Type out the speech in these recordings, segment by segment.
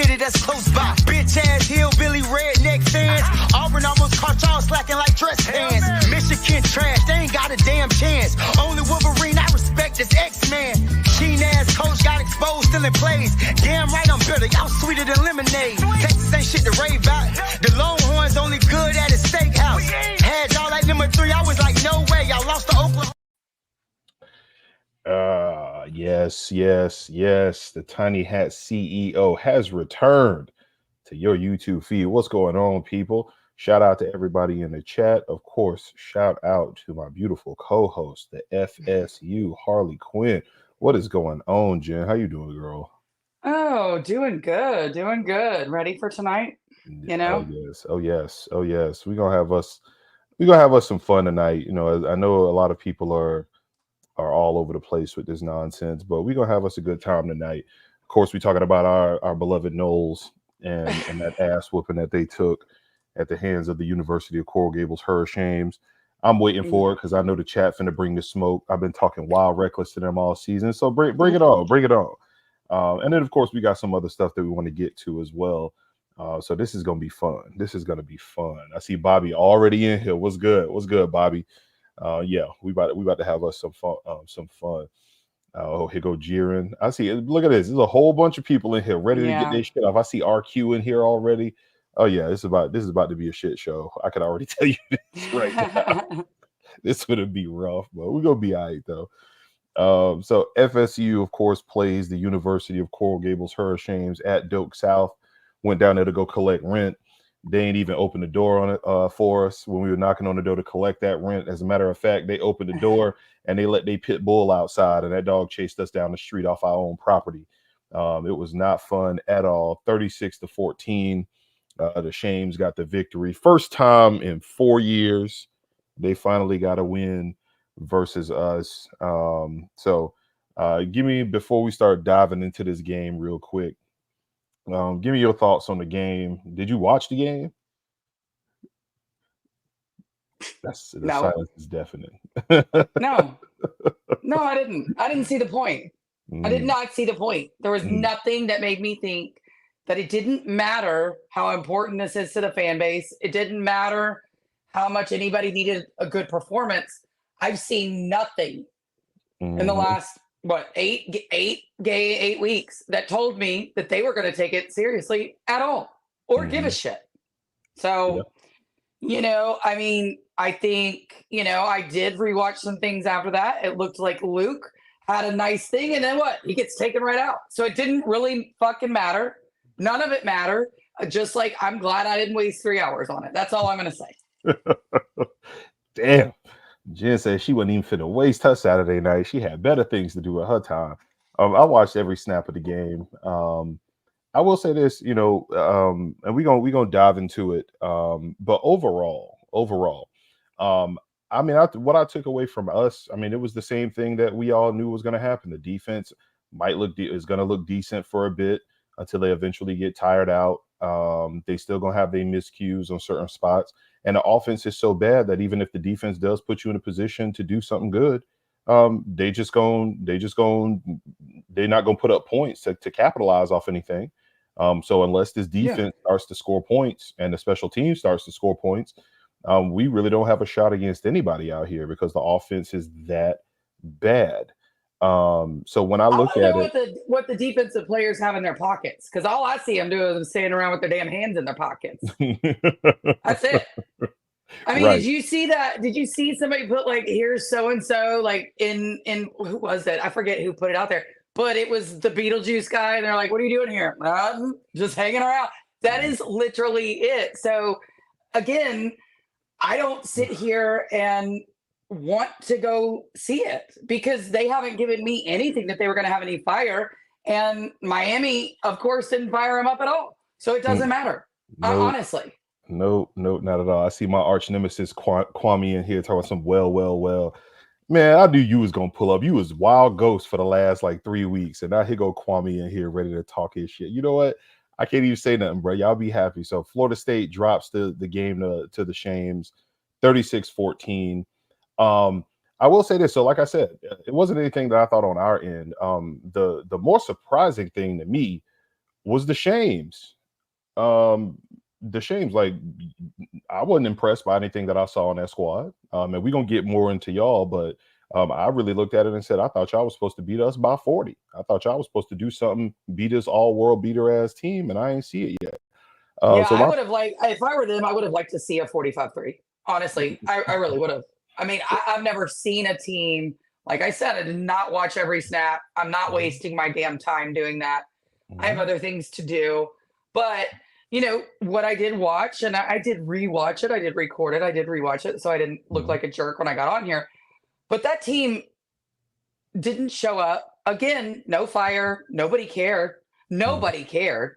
city that's close by. Bitch ass hillbilly redneck fans. Auburn almost caught y'all slacking like dress pants. Michigan trash, they ain't got a damn chance. Only Wolverine I respect is X-Man. Keen ass coach got exposed, still in plays. Damn right I'm bitter, y'all sweeter than lemonade. Texas ain't shit to rave about. The Longhorns only good at a steakhouse. Had y'all like number 3, I was like, no way, y'all lost to Oklahoma. Yes. The Tiny Hat CEO has returned to your YouTube feed. What's going on, people? Shout out to everybody in the chat. Of course, shout out to my beautiful co-host, the FSU, Harley Quinn. What is going on, Jen? How you doing, girl? Oh, doing good. Ready for tonight? You know? Oh yes. We're gonna have us some fun tonight. You know, I know a lot of people are all over the place with this nonsense, but we're gonna have us a good time tonight. Of course, we're talking about our beloved Knowles and that ass whooping that they took at the hands of the University of Coral Gables Hurricanes. I'm waiting for it because I know the chat finna bring the smoke. I've been talking wild reckless to them all season, so bring it on. And then of course we got some other stuff that we want to get to as well. So this is gonna be fun. I see Bobby already in here. What's good, Bobby? Yeah, we about to have us some fun. Oh, here go Jiren. I see. Look at this. There's a whole bunch of people in here ready to get their shit off. I see RQ in here already. Oh yeah, this is about to be a shit show. I can already tell you this right now. This gonna be rough, but we're gonna be all right though. So FSU, of course, plays the University of Coral Gables Hurricanes at Doak South. Went down there to go collect rent. They ain't even opened the door on it for us when we were knocking on the door to collect that rent. As a matter of fact, they opened the door and they let their pit bull outside, and that dog chased us down the street off our own property. It was not fun at all. 36-14. The Shames got the victory. First time in 4 years, they finally got a win versus us. So give me, before we start diving into this game real quick, give me your thoughts on the game. Did you watch the game? The silence is deafening. No, I didn't see the point. I did not see the point. There was nothing that made me think that it didn't matter how important this is to the fan base. It didn't matter how much anybody needed a good performance. I've seen nothing in the last 8 weeks that told me that they were going to take it seriously at all or give a shit. So, I mean, I think, I did rewatch some things after that. It looked like Luke had a nice thing, and then what? He gets taken right out. So it didn't really fucking matter. None of it mattered. Just like, I'm glad I didn't waste 3 hours on it. That's all I'm going to say. Damn. Jen said she wasn't even finna waste her Saturday night. She had better things to do with her time. I watched every snap of the game. I will say this, and we're gonna dive into it. But overall, I mean, what I took away from us, I mean, it was the same thing that we all knew was going to happen. The defense is going to look decent for a bit until they eventually get tired out. They still going to have their miscues on certain spots. And the offense is so bad that even if the defense does put you in a position to do something good, they're not going to put up points to capitalize off anything. So unless this defense starts to score points and the special team starts to score points, we really don't have a shot against anybody out here because the offense is that bad. So when I look at what the defensive players have in their pockets, because all I see them doing is standing around with their damn hands in their pockets. That's it. I mean, Did you see that? Did you see somebody put like, here's so and so, like in who was it? I forget who put it out there, but it was the Beetlejuice guy, and they're like, "What are you doing here?" Just hanging around. That is literally it. So again, I don't sit here and want to go see it because they haven't given me anything that they were going to have any fire, and Miami, of course, didn't fire him up at all. So it doesn't matter, honestly. No, not at all. I see my arch nemesis Kwame in here talking some well. Man, I knew you was gonna pull up. You was wild ghost for the last like 3 weeks, and now here go Kwame in here ready to talk his shit. You know what? I can't even say nothing, bro. Y'all be happy. So Florida State drops the game to the Shames, 36-14. I will say this. So like I said, it wasn't anything that I thought on our end. The more surprising thing to me was the Shames. The Shames, like, I wasn't impressed by anything that I saw in that squad. And we're gonna get more into y'all, but I really looked at it and said, I thought y'all was supposed to beat us by 40. I thought y'all was supposed to do something, beat this all-world beater ass team, and I ain't see it yet. Yeah, So I would have liked, if I were them, I would have liked to see a 45-3. Honestly, I really would have. I mean, I've never seen a team, like I said, I did not watch every snap. I'm not wasting my damn time doing that. I have other things to do. But, you know, what I did watch, and I did rewatch it, I did record it, I did rewatch it, so I didn't look like a jerk when I got on here. But that team didn't show up. Again, no fire. Nobody cared. Nobody cared.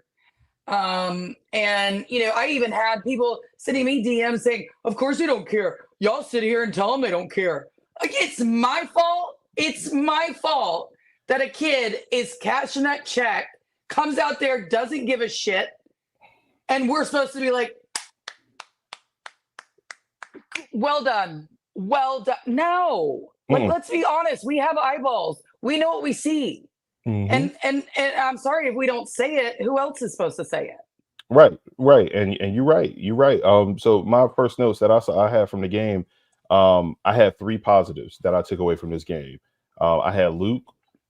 And you know, I even had people sending me DMs saying, of course they don't care. Y'all sit here and tell them they don't care. Like, it's my fault. It's my fault that a kid is cashing that check, comes out there, doesn't give a shit, and we're supposed to be like, well done. Well done. No. Like, let's be honest. We have eyeballs. We know what we see. And I'm sorry if we don't say it. Who else is supposed to say it? Right. And you're right. You're right. So my first notes that I had from the game, I had 3 positives that I took away from this game. I had Luke.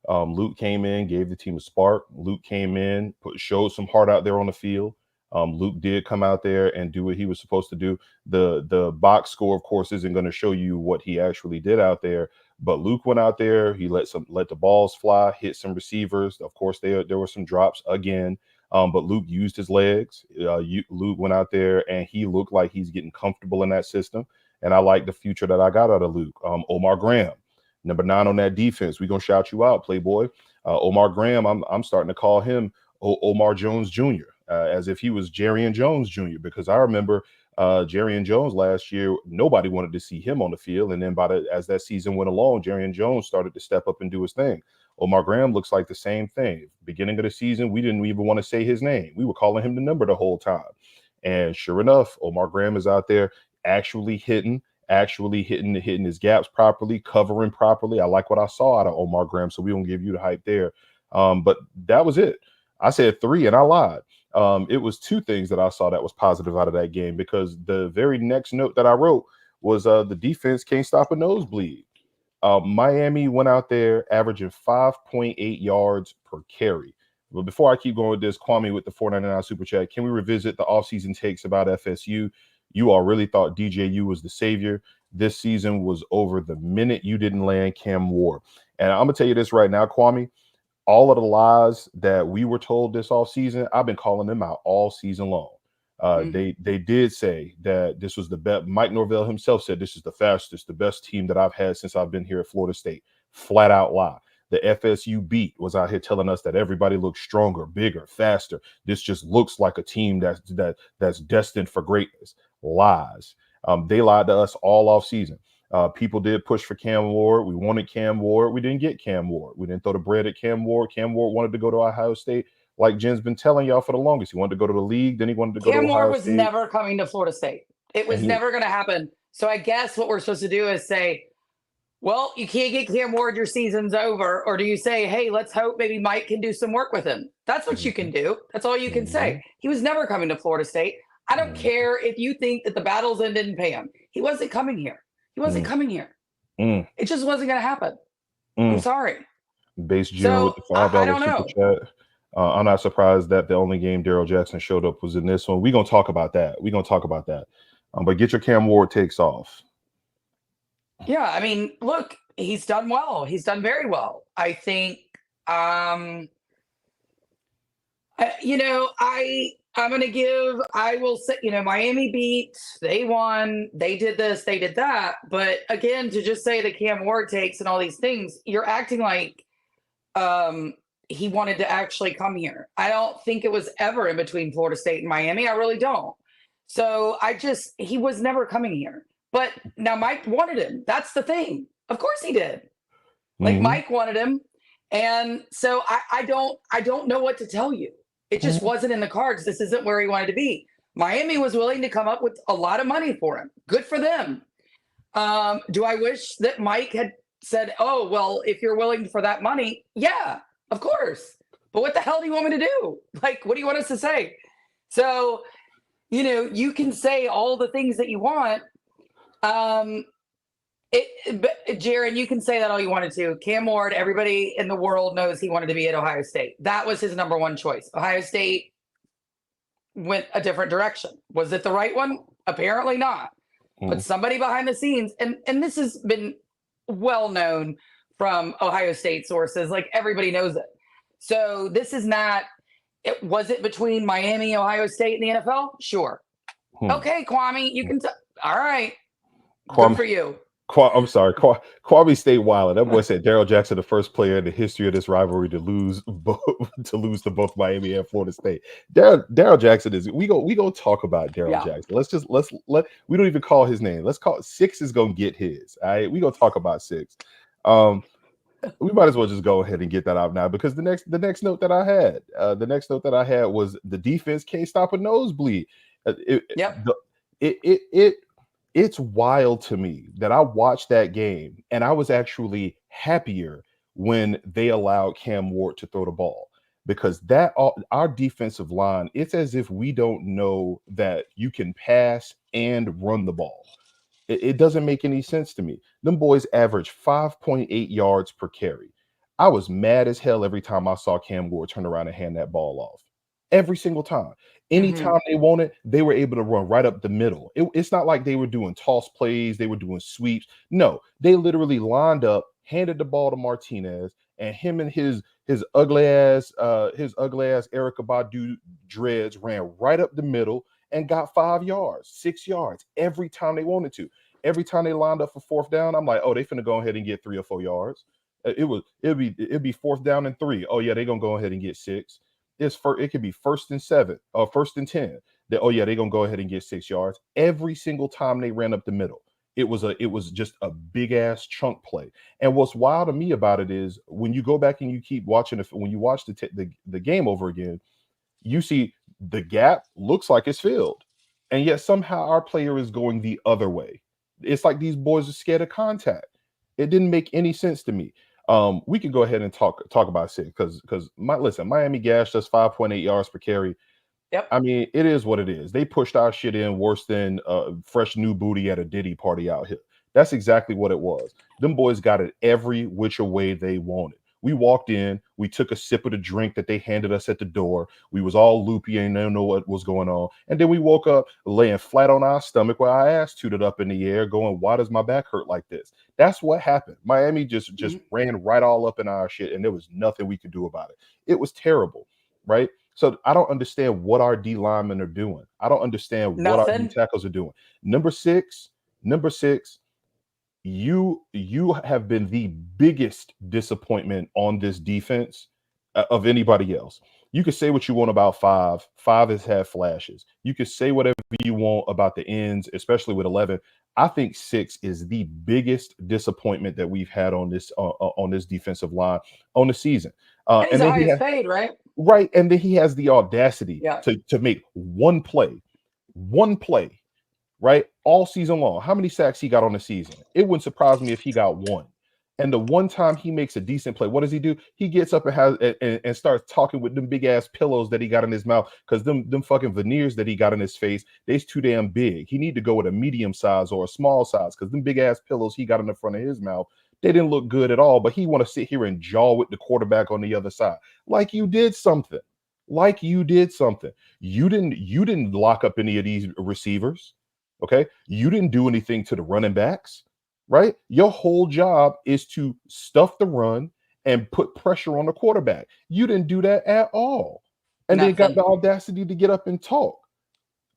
Luke came in, gave the team a spark. Luke came in, showed some heart out there on the field. Luke did come out there and do what he was supposed to do. The box score, of course, isn't going to show you what he actually did out there. But Luke went out there. He let the balls fly, hit some receivers. Of course, there were some drops again. But Luke used his legs. Luke went out there and he looked like he's getting comfortable in that system. And I like the future that I got out of Luke. Omar Graham, number 9 on that defense. We're gonna shout you out, Playboy. Omar Graham, I'm starting to call him Omar Jones Jr. As if he was Jerrion Jones Jr. Because I remember Jerrion Jones last year, nobody wanted to see him on the field. And then as that season went along, Jerrion Jones started to step up and do his thing. Omar Graham looks like the same thing. Beginning of the season, we didn't even want to say his name. We were calling him the number the whole time. And sure enough, Omar Graham is out there actually hitting his gaps properly, covering properly. I like what I saw out of Omar Graham, so we don't give you the hype there. But that was it. I said 3 and I lied. It was 2 things that I saw that was positive out of that game, because the very next note that I wrote was the defense can't stop a nosebleed. Miami went out there averaging 5.8 yards per carry. But before I keep going with this, Kwame with the $4.99 super chat, can we revisit the offseason takes about FSU? You all really thought DJU was the savior. This season was over the minute you didn't land Cam Ward. And I'm going to tell you this right now, Kwame. All of the lies that we were told this offseason, I've been calling them out all season long. They did say that this was the best. Mike Norvell himself said this is the fastest, the best team that I've had since I've been here at Florida State. Flat out lie. The FSU beat was out here telling us that everybody looks stronger, bigger, faster. This just looks like a team that's destined for greatness. Lies. They lied to us all offseason. People did push for Cam Ward. We wanted Cam Ward. We didn't get Cam Ward. We didn't throw the bread at Cam Ward. Cam Ward wanted to go to Ohio State. Like Jen's been telling y'all for the longest. He wanted to go to the league. Then he wanted to go to Ohio State. Cam Ward was never coming to Florida State. It was never going to happen. So I guess what we're supposed to do is say, well, you can't get Cam Ward, your season's over. Or do you say, hey, let's hope maybe Mike can do some work with him? That's what you can do. That's all you can say. He was never coming to Florida State. I don't care if you think that the battles end didn't pay him. He wasn't coming here. He wasn't coming here. It just wasn't going to happen. I'm sorry. Base June with the $5 super chat. I'm not surprised that the only game Daryl Jackson showed up was in this one. We're going to talk about that. But get your Cam Ward takes off. Yeah, I mean, look, he's done well. He's done very well. I think, I will say, Miami beat, they won, they did this, they did that. But again, to just say that Cam Ward takes and all these things, you're acting like he wanted to actually come here. I don't think it was ever in between Florida State and Miami. I really don't. So he was never coming here. But now Mike wanted him. That's the thing. Of course he did. Like Mike wanted him. And so I don't know what to tell you. It just wasn't in the cards. This isn't where he wanted to be. Miami was willing to come up with a lot of money for him. Good for them. Do I wish that Mike had said, oh, well, if you're willing for that money, yeah, of course. But what the hell do you want me to do? Like, what do you want us to say? So, you can say all the things that you want. But Jaron, you can say that all you wanted to. Cam Ward, everybody in the world knows he wanted to be at Ohio State. That was his number one choice. Ohio State went a different direction. Was it the right one? Apparently not. But somebody behind the scenes, and this has been well known from Ohio State sources, like everybody knows it. So this is not, was it between Miami, Ohio State, and the NFL? Sure. Okay, Kwame, you can, all right. Good for you. I'm sorry, Kwame State Wiley. That boy said Daryl Jackson, the first player in the history of this rivalry to lose to both Miami and Florida State. Daryl Jackson is. We go talk about Daryl Jackson. Let we don't even call his name. Let's call Six is gonna get his. All right, we gonna talk about Six. We might as well just go ahead and get that out now because the next note that I had, was the defense can't stop a nosebleed. It's wild to me that I watched that game and I was actually happier when they allowed Cam Ward to throw the ball, because our defensive line, it's as if we don't know that you can pass and run the ball. It doesn't make any sense to me. Them boys average 5.8 yards per carry. I was mad as hell every time I saw Cam Ward turn around and hand that ball off. Every single time. Anytime they wanted, they were able to run right up the middle. It's not like they were doing toss plays, they were doing sweeps. No, they literally lined up, handed the ball to Martinez, and him and his ugly ass Erykah Badu dreads ran right up the middle and got 5 yards, 6 yards every time they wanted to. Every time they lined up for fourth down, I'm like, oh, they finna go ahead and get 3 or 4 yards. It'd be fourth down and 3. Oh yeah, they gonna go ahead and get 6. It could be 1st and 7 or 1st and 10. They're gonna go ahead and get 6 yards every single time they ran up the middle. It was just a big ass chunk play. And what's wild to me about it is when you go back and you keep watching when you watch the game over again, you see the gap looks like it's filled, and yet somehow our player is going the other way. It's like these boys are scared of contact. It didn't make any sense to me. We can go ahead and talk about Sid because Miami gashed us 5.8 yards per carry. Yep. I mean, it is what it is. They pushed our shit in worse than fresh new booty at a Diddy party out here. That's exactly what it was. Them boys got it every which way they wanted. We walked in, we took a sip of the drink that they handed us at the door. We was all loopy and didn't know what was going on. And then we woke up laying flat on our stomach with our ass tooted up in the air going, why does my back hurt like this? That's what happened. Miami just ran right all up in our shit, and there was nothing we could do about it. It was terrible, right? So I don't understand what our D linemen are doing. I don't understand what our D tackles are doing. Number six, you have been the biggest disappointment on this defense of anybody else. You could say what you want about five. Five has had flashes. You could say whatever you want about the ends, especially with 11. I think 6 is the biggest disappointment that we've had on this defensive line on the season. And he's the highest paid, right? Right, and then he has the audacity to make one play, right, all season long. How many sacks he got on the season? It wouldn't surprise me if he got 1. And the one time he makes a decent play, what does he do? He gets up and starts talking with them big ass pillows that he got in his mouth, because them fucking veneers that he got in his face, they's too damn big. He need to go with a medium size or a small size, because them big ass pillows he got in the front of his mouth, they didn't look good at all. But he want to sit here and jaw with the quarterback on the other side, like you did something. You didn't lock up any of these receivers. Okay, you didn't do anything to the running backs. Right? Your whole job is to stuff the run and put pressure on the quarterback. You didn't do that at all. And then got the audacity to get up and talk.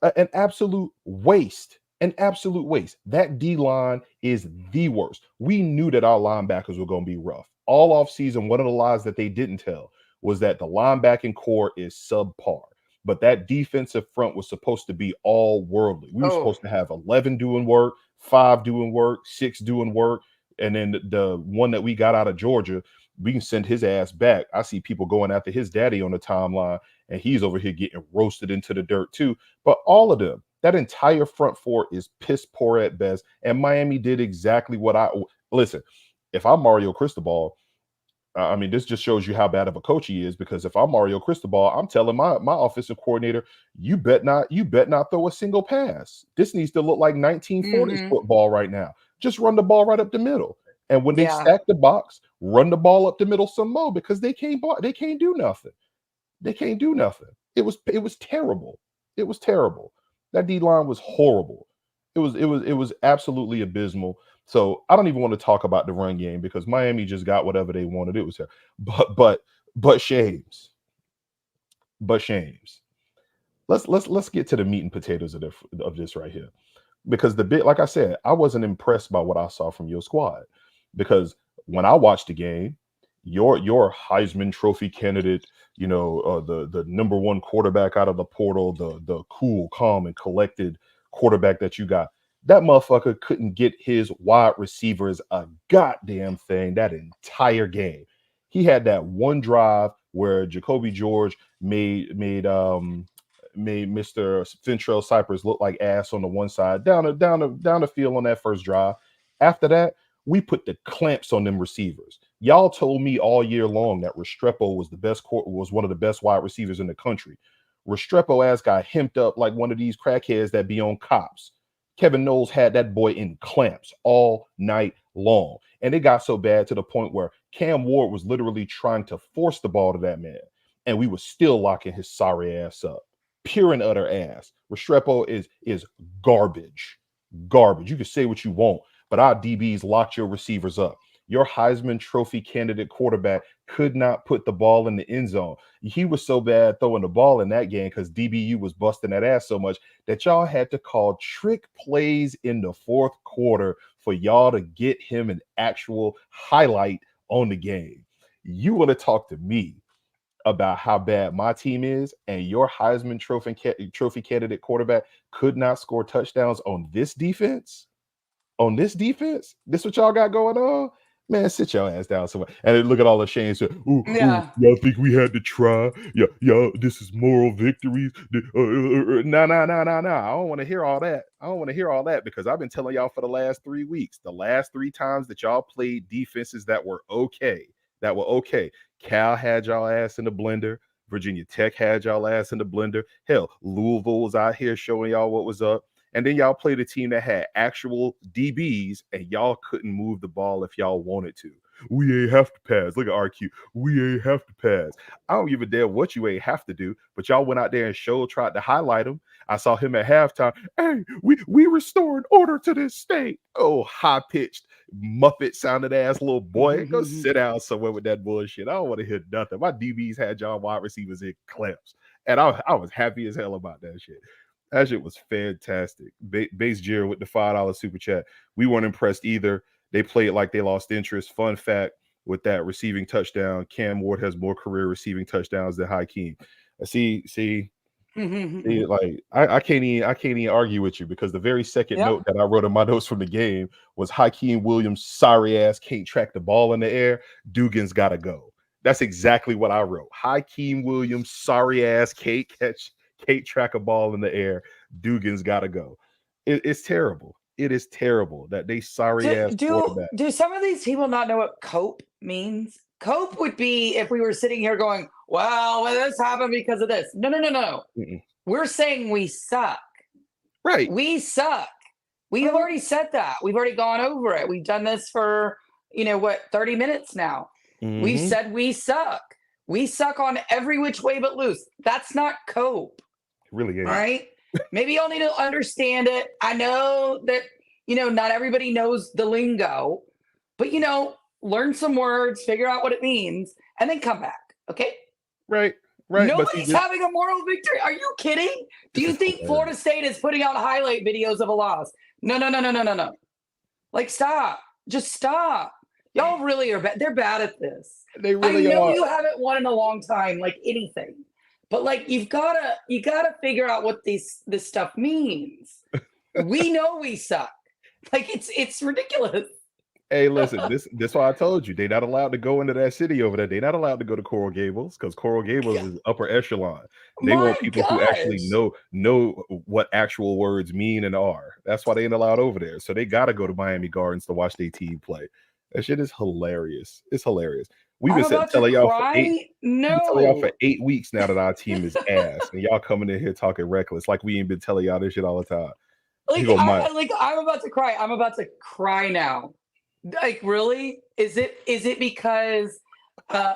An absolute waste. That D-line is the worst. We knew that our linebackers were going to be rough. All offseason, one of the lies that they didn't tell was that the linebacking core is subpar. But that defensive front was supposed to be all worldly. We were supposed to have 11 doing work, 5 doing work, 6 doing work, and then the one that we got out of Georgia, we can send his ass back. I see people going after his daddy on the timeline, and he's over here getting roasted into the dirt too. But all of them, that entire front four is piss poor at best. And Miami did exactly what listen. If I'm Mario Cristobal, I mean, this just shows you how bad of a coach he is, because if I'm Mario Cristobal, I'm telling my offensive coordinator, you bet not throw a single pass. This needs to look like 1940s football right now. Just run the ball right up the middle. And when they stack the box, run the ball up the middle some more, because they can't do nothing. They can't do nothing. It was terrible. It was terrible. That D-line was horrible. It was absolutely abysmal. So I don't even want to talk about the run game, because Miami just got whatever they wanted. It was here. But shames. Let's get to the meat and potatoes of this right here. Because like I said, I wasn't impressed by what I saw from your squad. Because when I watched the game, your Heisman Trophy candidate, the number one quarterback out of the portal, the cool, calm, and collected quarterback that you got, that motherfucker couldn't get his wide receivers a goddamn thing that entire game. He had that one drive where Jacoby George made Mr. Fintrell Cypress look like ass on the one side down the field on that first drive. After that, we put the clamps on them receivers. Y'all told me all year long that Restrepo was one of the best wide receivers in the country. Restrepo ass got hemped up like one of these crackheads that be on cops. Kevin Knowles had that boy in clamps all night long. And it got so bad to the point where Cam Ward was literally trying to force the ball to that man. And we were still locking his sorry ass up. Pure and utter ass. Restrepo is garbage. Garbage. You can say what you want, but our DBs locked your receivers up. Your Heisman Trophy candidate quarterback could not put the ball in the end zone. He was so bad throwing the ball in that game because DBU was busting that ass so much that y'all had to call trick plays in the fourth quarter for y'all to get him an actual highlight on the game. You want to talk to me about how bad my team is, and your Heisman Trophy candidate quarterback could not score touchdowns on this defense? On this defense? This what y'all got going on? Man, sit your ass down somewhere. And then look at all the Shane said, y'all think we had to try? Yeah, this is moral victories. No. I don't want to hear all that. I don't want to hear all that, because I've been telling y'all for the last 3 weeks, the last 3 times that y'all played defenses that were okay. Cal had y'all ass in the blender. Virginia Tech had y'all ass in the blender. Hell, Louisville was out here showing y'all what was up. And then y'all played a team that had actual DBs, and y'all couldn't move the ball if y'all wanted to. We ain't have to pass. Look at RQ. We ain't have to pass. I don't give a damn what you ain't have to do, but y'all went out there and tried to highlight him. I saw him at halftime. Hey, we restored order to this state. Oh, high-pitched, Muppet-sounded ass little boy. Go sit down somewhere with that bullshit. I don't want to hear nothing. My DBs had y'all wide receivers in clamps, and I was happy as hell about that shit. That shit was fantastic. Base Jira with the $5 super chat. We weren't impressed either. They played like they lost interest. Fun fact with that receiving touchdown, Cam Ward has more career receiving touchdowns than Hakeem. See, like I can't even argue with you, because the very second note that I wrote in my notes from the game was Hakeem Williams' sorry ass can't track the ball in the air. Dugan's gotta go. That's exactly what I wrote. Hakeem Williams' sorry ass can't track a ball in the air. Dugan's got to go. It's terrible. It is terrible that they sorry-ass quarterback. Do some of these people not know what cope means? Cope would be if we were sitting here going, well, this happened because of this. No. Mm-mm. We're saying we suck. Right. We suck. We've already said that. We've already gone over it. We've done this for, 30 minutes now. Mm-hmm. We've said we suck. We suck on every which way but loose. That's not cope. Really is. All right. Maybe y'all need to understand it. I know that, not everybody knows the lingo, but, learn some words, figure out what it means, and then come back. Okay. Right. Nobody's having a moral victory. Are you kidding? Do you think Florida State is putting out highlight videos of a loss? No. Like, stop. Just stop. Y'all really are bad. They're bad at this. They really are. I know are. you haven't won in a long time, like anything. But like you gotta figure out what this stuff means. We know we suck. Like it's ridiculous. Hey, listen, this why I told you they're not allowed to go into that city over there. They're not allowed to go to Coral Gables, because Coral Gables is upper echelon. They want people who actually know what actual words mean and are. That's why they ain't allowed over there. So they gotta go to Miami Gardens to watch their team play. That shit is hilarious. It's hilarious. We've I'm been about to telling y'all for cry. we've been telling y'all for No. 8 weeks now that our team is ass, and y'all coming in here talking reckless like we ain't been telling y'all this shit all the time. I'm about to cry. I'm about to cry now. Like, really? Is it because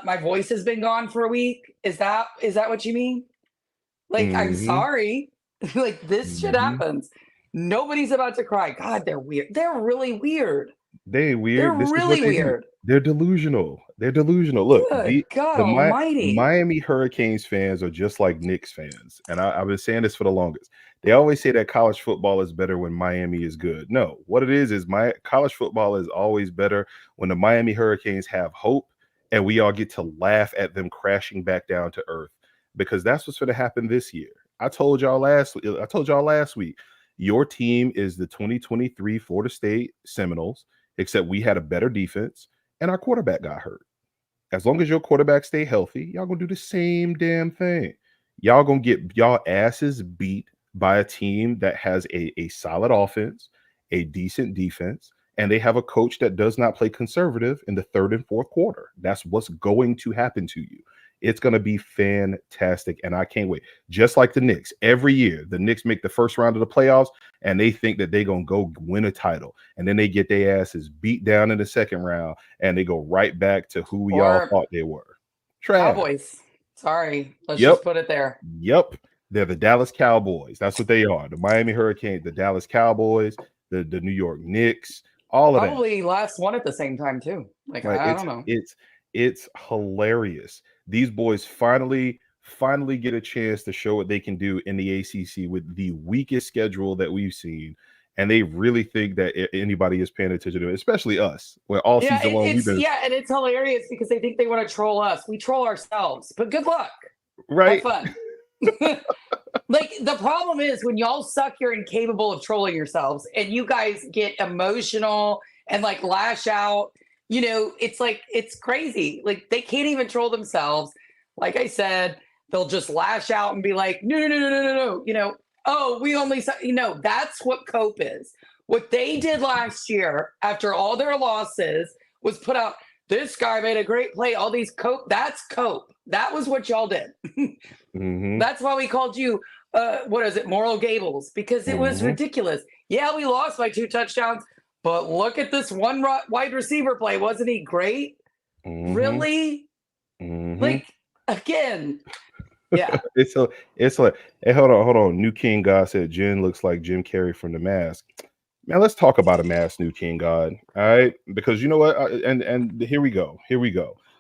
my voice has been gone for a week? Is that what you mean? Like, I'm Mhm, sorry. Like, this shit mhm. happens. Nobody's about to cry. God, they're weird. They're really weird. They ain't They're weird. This is what really they do. weird. They're delusional. They're delusional. Look, Good God the Almighty. Miami Hurricanes fans are just like Knicks fans, and I've been saying this for the longest. They always say that college football is better when Miami is good. No, what it is my college football is always better when the Miami Hurricanes have hope, and we all get to laugh at them crashing back down to earth, because that's what's going to happen this year. I told y'all last week. Your team is the 2023 Florida State Seminoles, except we had a better defense and our quarterback got hurt. As long as your quarterback stay healthy, y'all gonna do the same damn thing. Y'all gonna get y'all asses beat by a team that has a solid offense, a decent defense, and they have a coach that does not play conservative in the third and fourth quarter. That's what's going to happen to you. It's going to be fantastic, and I can't wait. Just like the Knicks, every year the Knicks make the first round of the playoffs, and they think that they're going to go win a title, and then they get their asses beat down in the second round, and they go right back to who y'all Or thought they were. Trash. Cowboys. Sorry. Let's Yep. just put it there. Yep. They're the Dallas Cowboys. That's what they are. The Miami Hurricanes, the Dallas Cowboys, the New York Knicks, all of that. Probably last one at the same time, too. Like, Like I don't know. it's hilarious. These boys finally get a chance to show what they can do in the ACC with the weakest schedule that we've seen, and they really think that anybody is paying attention to it, especially us. Where all Yeah, season long we've been and it's hilarious because they think they want to troll us. We troll ourselves, but good luck. right. Have fun. Like, the problem is when y'all suck, you're incapable of trolling yourselves, and you guys get emotional and like lash out. You know, it's like, it's crazy. Like, they can't even troll themselves. Like I said, they'll just lash out and be like, no, no, no, no, no, no, no. You know, oh, we only, that's what cope is. What they did last year after all their losses was put out, this guy made a great play. All these cope, that's cope. That was what y'all did. Mm-hmm. That's why we called you, what is it, Moral Gables, because it was ridiculous. Yeah, we lost by 2 touchdowns, but look at this one wide receiver play. Wasn't he great? Mm-hmm. Really? Mm-hmm. Like, again, yeah. It's like, hey, hold on. New King God said Jen looks like Jim Carrey from The Mask. Man, let's talk about a mask, New King God. All right, because you know what, and here we go.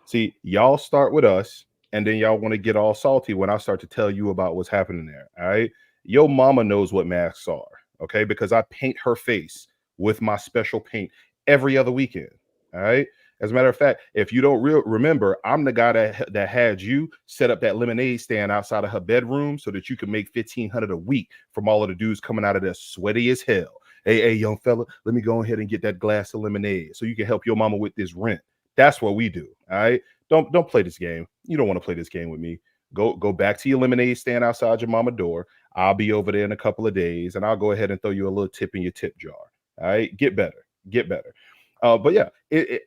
See, y'all start with us, and then y'all want to get all salty when I start to tell you about what's happening there. All right, your mama knows what masks are, okay? Because I paint her face with my special paint every other weekend. All right. As a matter of fact, if you don't remember, I'm the guy that had you set up that lemonade stand outside of her bedroom so that you could make $1,500 a week from all of the dudes coming out of there sweaty as hell. Hey, young fella, let me go ahead and get that glass of lemonade so you can help your mama with this rent. That's what we do. All right. Don't play this game. You don't want to play this game with me. Go back to your lemonade stand outside your mama door. I'll be over there in a couple of days, and I'll go ahead and throw you a little tip in your tip jar. All right. Get better. But yeah,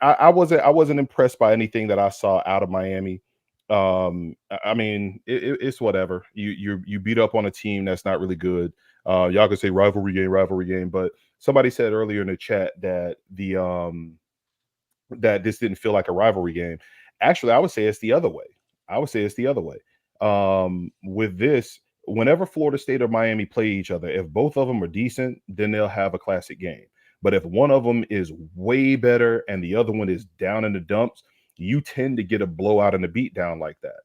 I wasn't impressed by anything that I saw out of Miami. I mean, it's whatever. You beat up on a team that's not really good. Y'all can say rivalry game, but somebody said earlier in the chat that that this didn't feel like a rivalry game. Actually, I would say it's the other way. With this, whenever Florida State or Miami play each other, if both of them are decent, then they'll have a classic game. But if one of them is way better and the other one is down in the dumps, you tend to get a blowout and a beat down like that.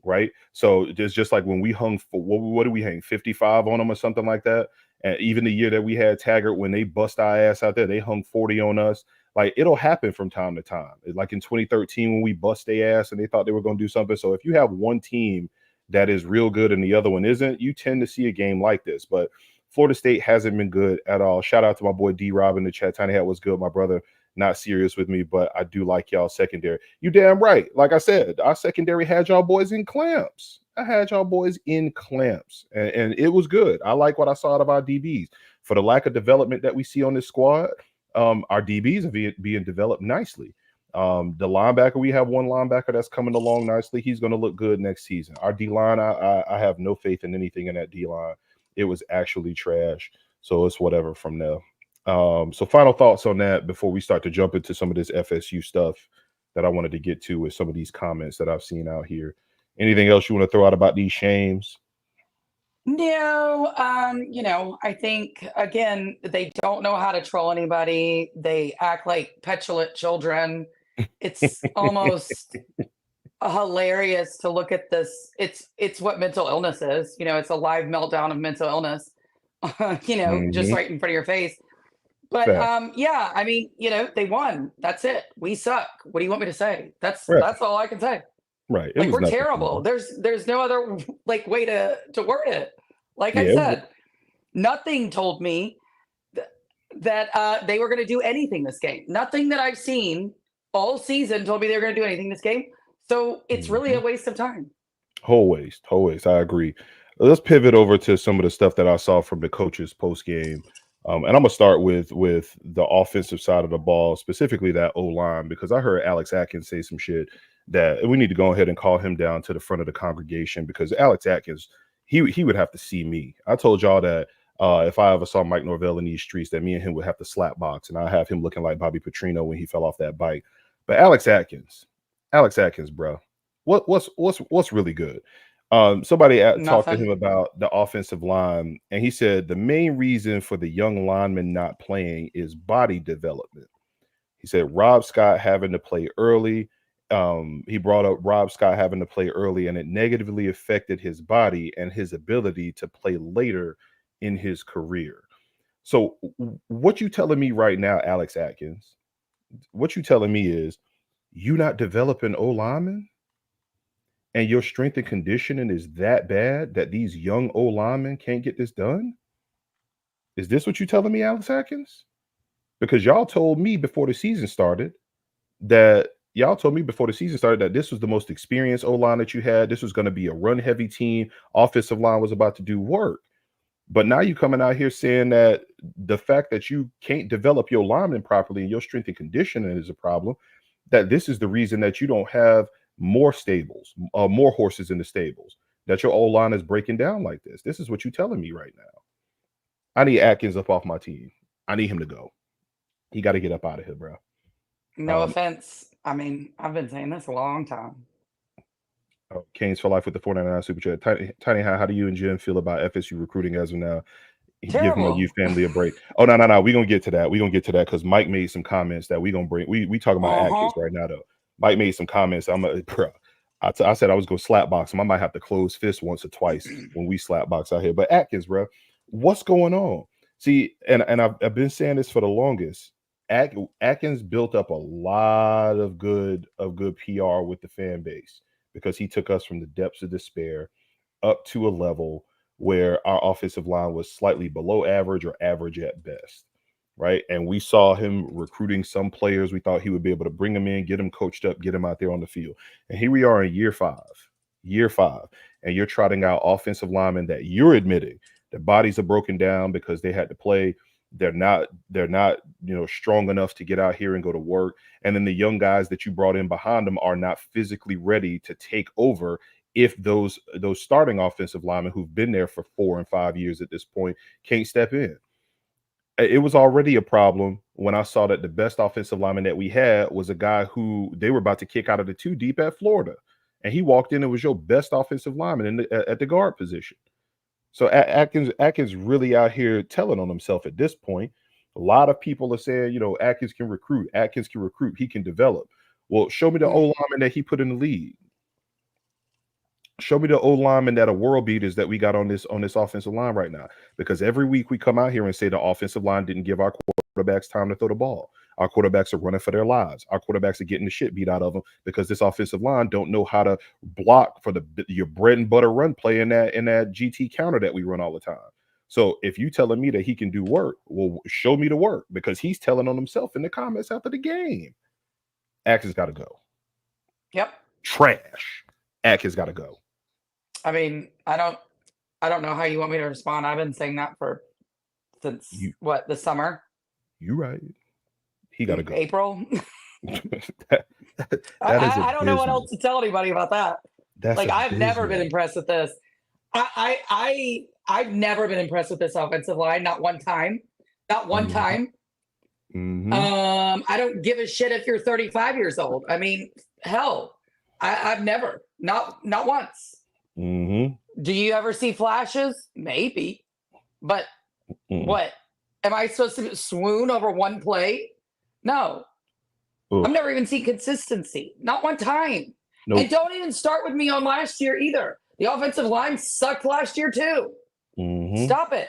Right. So it's just like when we hung for what did we hang 55 on them or something like that. And even the year that we had Taggart, when they bust our ass out there, they hung 40 on us. Like, it'll happen from time to time. Like in 2013 when we bust their ass and they thought they were going to do something. So if you have one team that is real good and the other one isn't, you tend to see a game like this. But Florida State hasn't been good at all. Shout out to my boy D-Rob in the chat. Tiny Hat was good, my brother. Not serious with me, but I do like y'all secondary. You damn right. Like I said, our secondary had y'all boys in clamps. And it was good. I like what I saw out of our DBs. For the lack of development that we see on this squad, our DBs are being developed nicely. The linebacker, we have one linebacker that's coming along nicely. He's going to look good next season. Our D line, I have no faith in anything in that D line. It was actually trash. So it's whatever from there. So final thoughts on that before we start to jump into some of this FSU stuff that I wanted to get to with some of these comments that I've seen out here. Anything else you want to throw out about these shames? No, I think again, they don't know how to troll anybody. They act like petulant children. It's almost hilarious to look at this. It's what mental illness is. It's a live meltdown of mental illness. Just right in front of your face. But yeah, I mean, they won. That's it. We suck. What do you want me to say? That's all I can say. Right. Like, we're terrible. There's no other way to word it. Like I said, nothing told me that they were going to do anything this game. Nothing that I've seen all season told me they were going to do anything this game. So it's really a waste of time. Whole waste. I agree. Let's pivot over to some of the stuff that I saw from the coaches post game. And I'm gonna start with the offensive side of the ball, specifically that O-line, because I heard Alex Atkins say some shit that we need to go ahead and call him down to the front of the congregation, because Alex Atkins, he would have to see me. I told y'all that if I ever saw Mike Norvell in these streets, that me and him would have to slap box, and I have him looking like Bobby Petrino when he fell off that bike. But Alex Atkins, bro, what's really good? Somebody talked to him about the offensive line, and he said the main reason for the young lineman not playing is body development. He said Rob Scott having to play early. He brought up Rob Scott having to play early, and it negatively affected his body and his ability to play later in his career. So what you telling me right now, Alex Atkins, what you telling me is you not developing O-linemen? And your strength and conditioning is that bad that these young O-linemen can't get this done? Is this what you're telling me, Alex Atkins? Because y'all told me before the season started that this was the most experienced O-line that you had. This was going to be a run-heavy team. Offensive line was about to do work. But now you coming out here saying that the fact that you can't develop your linemen properly and your strength and conditioning is a problem, that this is the reason that you don't have more stables, more horses in the stables, that your O-line is breaking down like this. This is what you're telling me right now. I need Atkins up off my team. I need him to go. He got to get up out of here, bro. No offense. I mean, I've been saying this a long time. Canes for life with the 499 super chat. Tiny, how do you and Jim feel about FSU recruiting as of now? Give my youth family a break. Oh, no. We're going to get to that. Because Mike made some comments that we're going to bring. We talking about Atkins right now, though. Mike made some comments. I said I was going to slap box him. I might have to close fist once or twice when we slap box out here. But Atkins, bro, what's going on? See, and I've been saying this for the longest. Atkins built up a lot of good PR with the fan base, because he took us from the depths of despair up to a level where our offensive line was slightly below average or average at best. Right. And we saw him recruiting some players. We thought he would be able to bring them in, get them coached up, get them out there on the field. And here we are in year five, and you're trotting out offensive linemen that you're admitting their bodies are broken down because they had to play. They're not, strong enough to get out here and go to work. And then the young guys that you brought in behind them are not physically ready to take over if those starting offensive linemen who've been there for 4 and 5 years at this point can't step in. It was already a problem when I saw that the best offensive lineman that we had was a guy who they were about to kick out of the 2 deep at Florida. And he walked in and was your best offensive lineman at the guard position. So Atkins really out here telling on himself at this point. A lot of people are saying, Atkins can recruit. He can develop. Well, show me the O-lineman that he put in the league. Show me the O-lineman that are world beaters that we got on this offensive line right now. Because every week we come out here and say the offensive line didn't give our quarterbacks time to throw the ball. Our quarterbacks are running for their lives. Our quarterbacks are getting the shit beat out of them because this offensive line don't know how to block for your bread and butter run play in that GT counter that we run all the time. So if you telling me that he can do work, well, show me the work, because he's telling on himself in the comments after the game. Atkins got to go. Yep. Trash. Atkins got to go. I mean, I don't know how you want me to respond. I've been saying that since the summer. You right. He got to go. April. I don't know what else to tell anybody about that. I've never been impressed with this. I've never been impressed with this offensive line. Not one time. Not one time. Mm-hmm. I don't give a shit if you're 35 years old. I mean, hell, I've never, not once. Mm-hmm. Do you ever see flashes? Maybe, but what? Am I supposed to swoon over one play? No. I've never even seen consistency. Not one time. Nope. And don't even start with me on last year either. The offensive line sucked last year too. Mm-hmm. Stop it.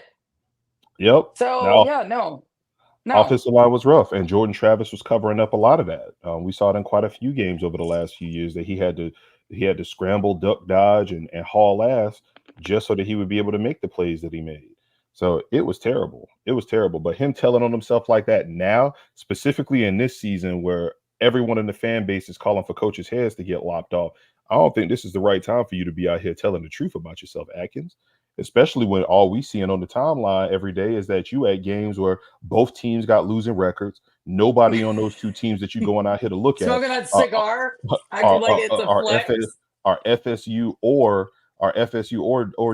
Yep. So no. Offensive line was rough, and Jordan Travis was covering up a lot of that. We saw it in quite a few games over the last few years that he had to scramble, duck, dodge, and haul ass just so that he would be able to make the plays that he made. So it was terrible. It was terrible. But him telling on himself like that now, specifically in this season where everyone in the fan base is calling for coaches' heads to get lopped off, I don't think this is the right time for you to be out here telling the truth about yourself, Atkins. Especially when all we seeing on the timeline every day is that you at games where both teams got losing records. Nobody on those two teams that you going out here to look smoking that cigar, acting like it's a flex. Our FSU or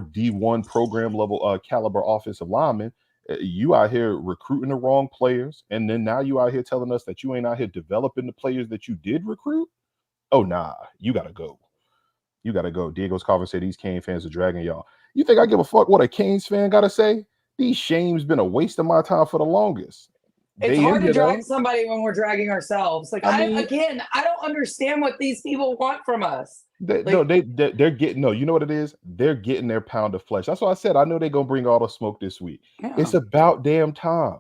D1 program level caliber offensive linemen. You out here recruiting the wrong players, and then now you out here telling us that you ain't out here developing the players that you did recruit. Oh nah, you gotta go. You gotta go. Diego's Carver said these Cane fans are dragging y'all. You think I give a fuck what a Canes fan gotta say? These shames been a waste of my time for the longest. It's hard to drag somebody when we're dragging ourselves. Like I don't understand what these people want from us. They're getting you know what it is? They're getting their pound of flesh. That's why I said I know they're gonna bring all the smoke this week. Yeah. It's about damn time.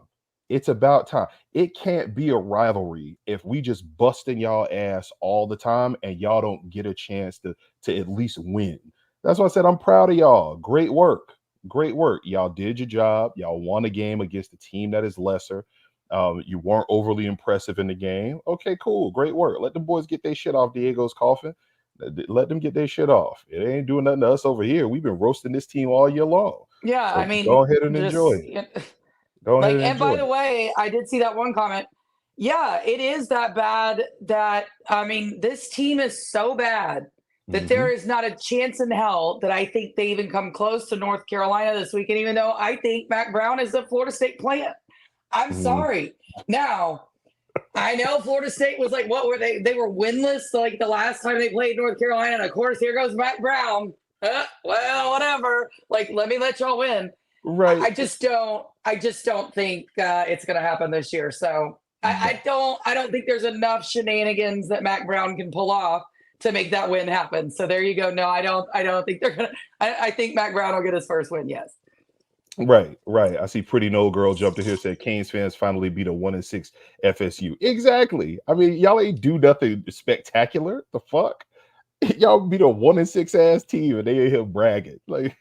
It's about time. It can't be a rivalry if we just busting y'all ass all the time and y'all don't get a chance to at least win. That's why I said I'm proud of y'all. Great work. Great work. Y'all did your job. Y'all won a game against a team that is lesser. You weren't overly impressive in the game. Okay, cool. Great work. Let the boys get their shit off Diego's coffin. Let them get their shit off. It ain't doing nothing to us over here. We've been roasting this team all year long. Yeah, so I mean, go ahead and enjoy it. Go ahead and enjoy by the way, I did see that one comment. Yeah, it is that bad that, I mean, this team is so bad that there is not a chance in hell that I think they even come close to North Carolina this weekend, even though I think Mac Brown is the Florida State plant. I'm sorry. Now, I know Florida State was like, what were they? They were winless like the last time they played North Carolina. And of course, here goes Mac Brown. Well, whatever. Like, let me let y'all win. Right. I just don't think it's going to happen this year. So I don't think there's enough shenanigans that Mac Brown can pull off to make that win happen. So there you go. No, I don't think they're going to. I think Mac Brown will get his first win. Yes. Right. I see Pretty No Girl jumped in here, said Canes fans finally beat a 1-6 FSU. Exactly. I mean, y'all ain't do nothing spectacular. The fuck? Y'all beat a 1-6 ass team and they ain't here bragging. Like,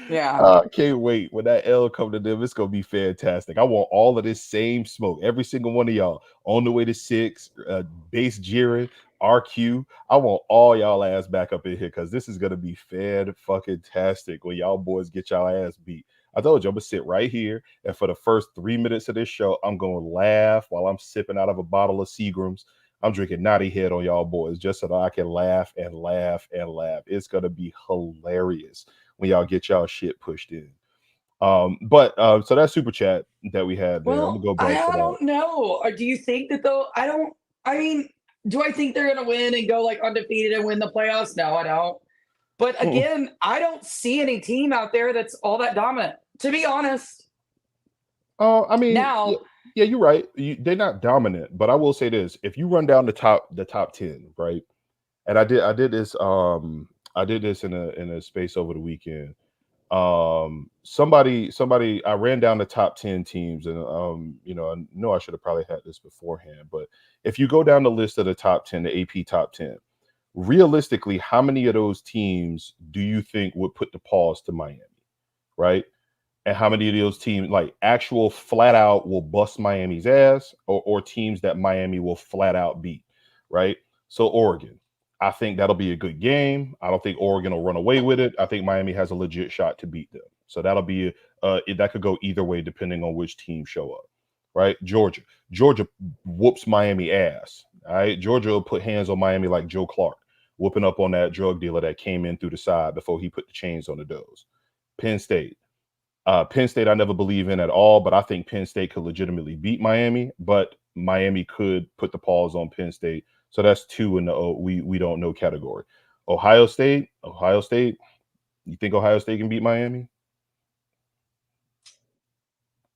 yeah. I can't wait. When that L come to them, it's gonna be fantastic. I want all of this same smoke. Every single one of y'all on the way to 6, base jeering, RQ. I want all y'all ass back up in here because this is gonna be fan-fucking-tastic when y'all boys get y'all ass beat. I told you I'm gonna sit right here, and for the first 3 minutes of this show, I'm gonna laugh while I'm sipping out of a bottle of Seagram's. I'm drinking Naughty Head on y'all boys just so that I can laugh and laugh and laugh. It's gonna be hilarious when y'all get y'all shit pushed in. So that super chat that we had there, I'm gonna go back to that. I don't know. Or do you think that though? Do I think they're gonna win and go like undefeated and win the playoffs? No, I don't. But again, I don't see any team out there that's all that dominant, to be honest. I mean, now, yeah, you're right. They're not dominant, but I will say this: if you run down the top 10, right? And I did this in a space over the weekend. Somebody I ran down the top 10 teams, and I know I should have probably had this beforehand, but if you go down the list of the top 10, the AP top 10, realistically, how many of those teams do you think would put the pause to Miami, right? And how many of those teams, like actual flat out, will bust Miami's ass, or teams that Miami will flat out beat, right? So Oregon, I think that'll be a good game. I don't think Oregon will run away with it. I think Miami has a legit shot to beat them. So that'll be that could go either way depending on which team show up, right? Georgia whoops Miami ass. All right, Georgia will put hands on Miami like Joe Clark, whooping up on that drug dealer that came in through the side before he put the chains on the doors. Penn State, I never believe in at all, but I think Penn State could legitimately beat Miami, but Miami could put the paws on Penn State. So that's 2 in the we don't know category. Ohio State, you think Ohio State can beat Miami?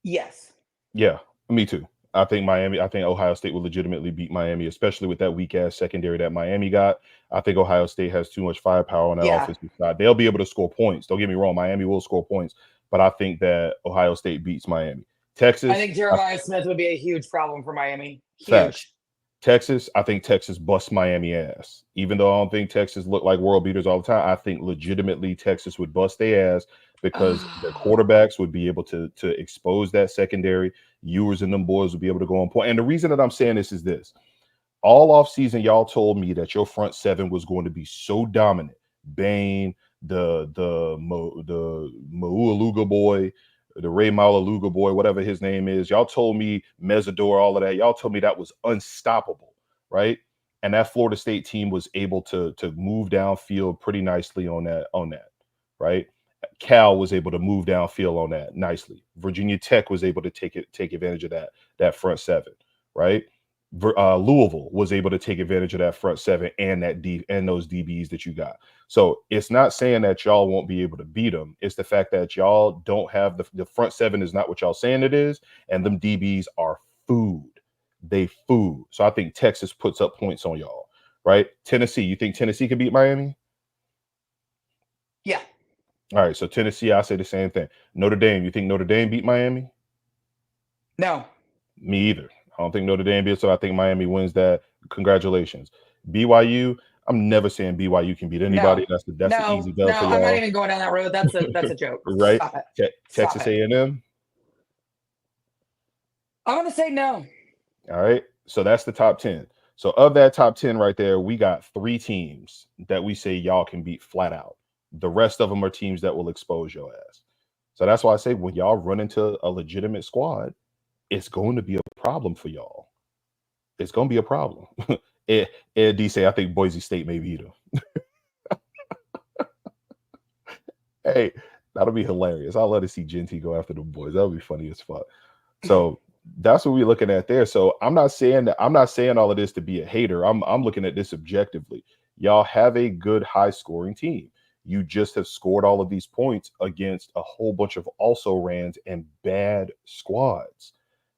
Yes. Yeah, me too. I think Ohio State will legitimately beat Miami, especially with that weak ass secondary that Miami got. I think Ohio State has too much firepower on that offensive side. They'll be able to score points. Don't get me wrong, Miami will score points, but I think that Ohio State beats Miami. Texas, I think Jeremiah Smith would be a huge problem for Miami. Huge. Facts. Texas, I think Texas busts Miami ass. Even though I don't think Texas look like world beaters all the time, I think legitimately Texas would bust their ass because their quarterbacks would be able to expose that secondary. Ewers and them boys would be able to go on point. And the reason that I'm saying this is this. All offseason, y'all told me that your front seven was going to be so dominant. Bane, the Maualuga boy, the Ray Malaluga boy, whatever his name is. Y'all told me Mesidor, all of that. Y'all told me that was unstoppable, right? And that Florida State team was able to move downfield pretty nicely on that, right? Cal was able to move downfield on that nicely. Virginia Tech was able to take advantage of that front seven, right? Louisville was able to take advantage of that front seven and those DBs that you got. So it's not saying that y'all won't be able to beat them. It's the fact that y'all don't have the front seven is not what y'all saying it is, and them DBs are food. They food. So I think Texas puts up points on y'all, right? Tennessee, you think Tennessee can beat Miami? Yeah. All right, so Tennessee, I say the same thing. Notre Dame, you think Notre Dame beat Miami? No. Me either. I don't think Notre Dame beat, so I think Miami wins that. Congratulations. BYU, I'm never saying BYU can beat anybody. No. That's an easy bell for y'all. I'm not even going down that road. That's a joke. Right? Stop it. Texas A&M? I'm going to say no. All right, so that's the top 10. So of that top 10 right there, we got 3 teams that we say y'all can beat flat out. The rest of them are teams that will expose your ass. So that's why I say when y'all run into a legitimate squad, it's going to be a problem for y'all. It's going to be a problem. Ed D say, I think Boise State may beat them. Hey, that'll be hilarious. I'll let it see Genty go after the boys. That'll be funny as fuck. So that's what we're looking at there. So I'm not saying all of this to be a hater. I'm looking at this objectively. Y'all have a good high scoring team. You just have scored all of these points against a whole bunch of also-rans and bad squads.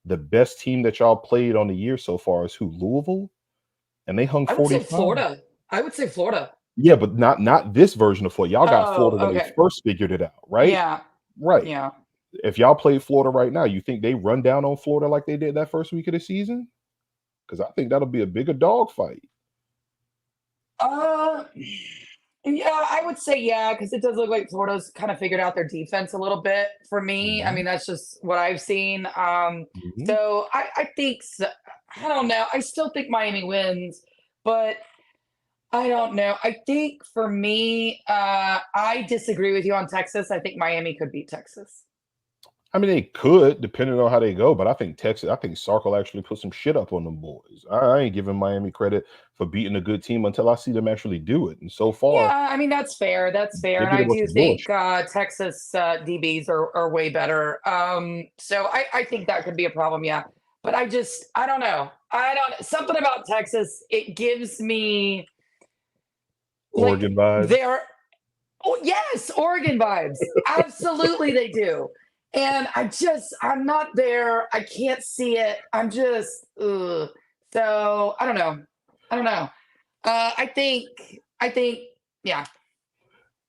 The best team that y'all played on the year so far is who? Louisville? And they hung 40. I would say Florida. Yeah, but not this version of Florida. Y'all got Florida when they first figured it out, right? Yeah. Right. Yeah. If y'all played Florida right now, you think they run down on Florida like they did that first week of the season? Because I think that'll be a bigger dog fight. Yeah, I would say yeah, because it does look like Florida's kind of figured out their defense a little bit for me. I mean, that's just what I've seen. So I think I don't know. I still think Miami wins, but I don't know. I think for me, I disagree with you on Texas. I think Miami could beat Texas. I mean, they could, depending on how they go, but I think Sark will actually put some shit up on them boys. I ain't giving Miami credit for beating a good team until I see them actually do it. And so far, yeah, I mean, that's fair. That's fair. And I do think Texas DBs are way better. So I think that could be a problem. Yeah. But I don't know. Something about Texas, it gives me Oregon vibes. Yes, Oregon vibes. Absolutely, they do. And I'm not there. I can't see it. I'm just, So I don't know. I think, yeah.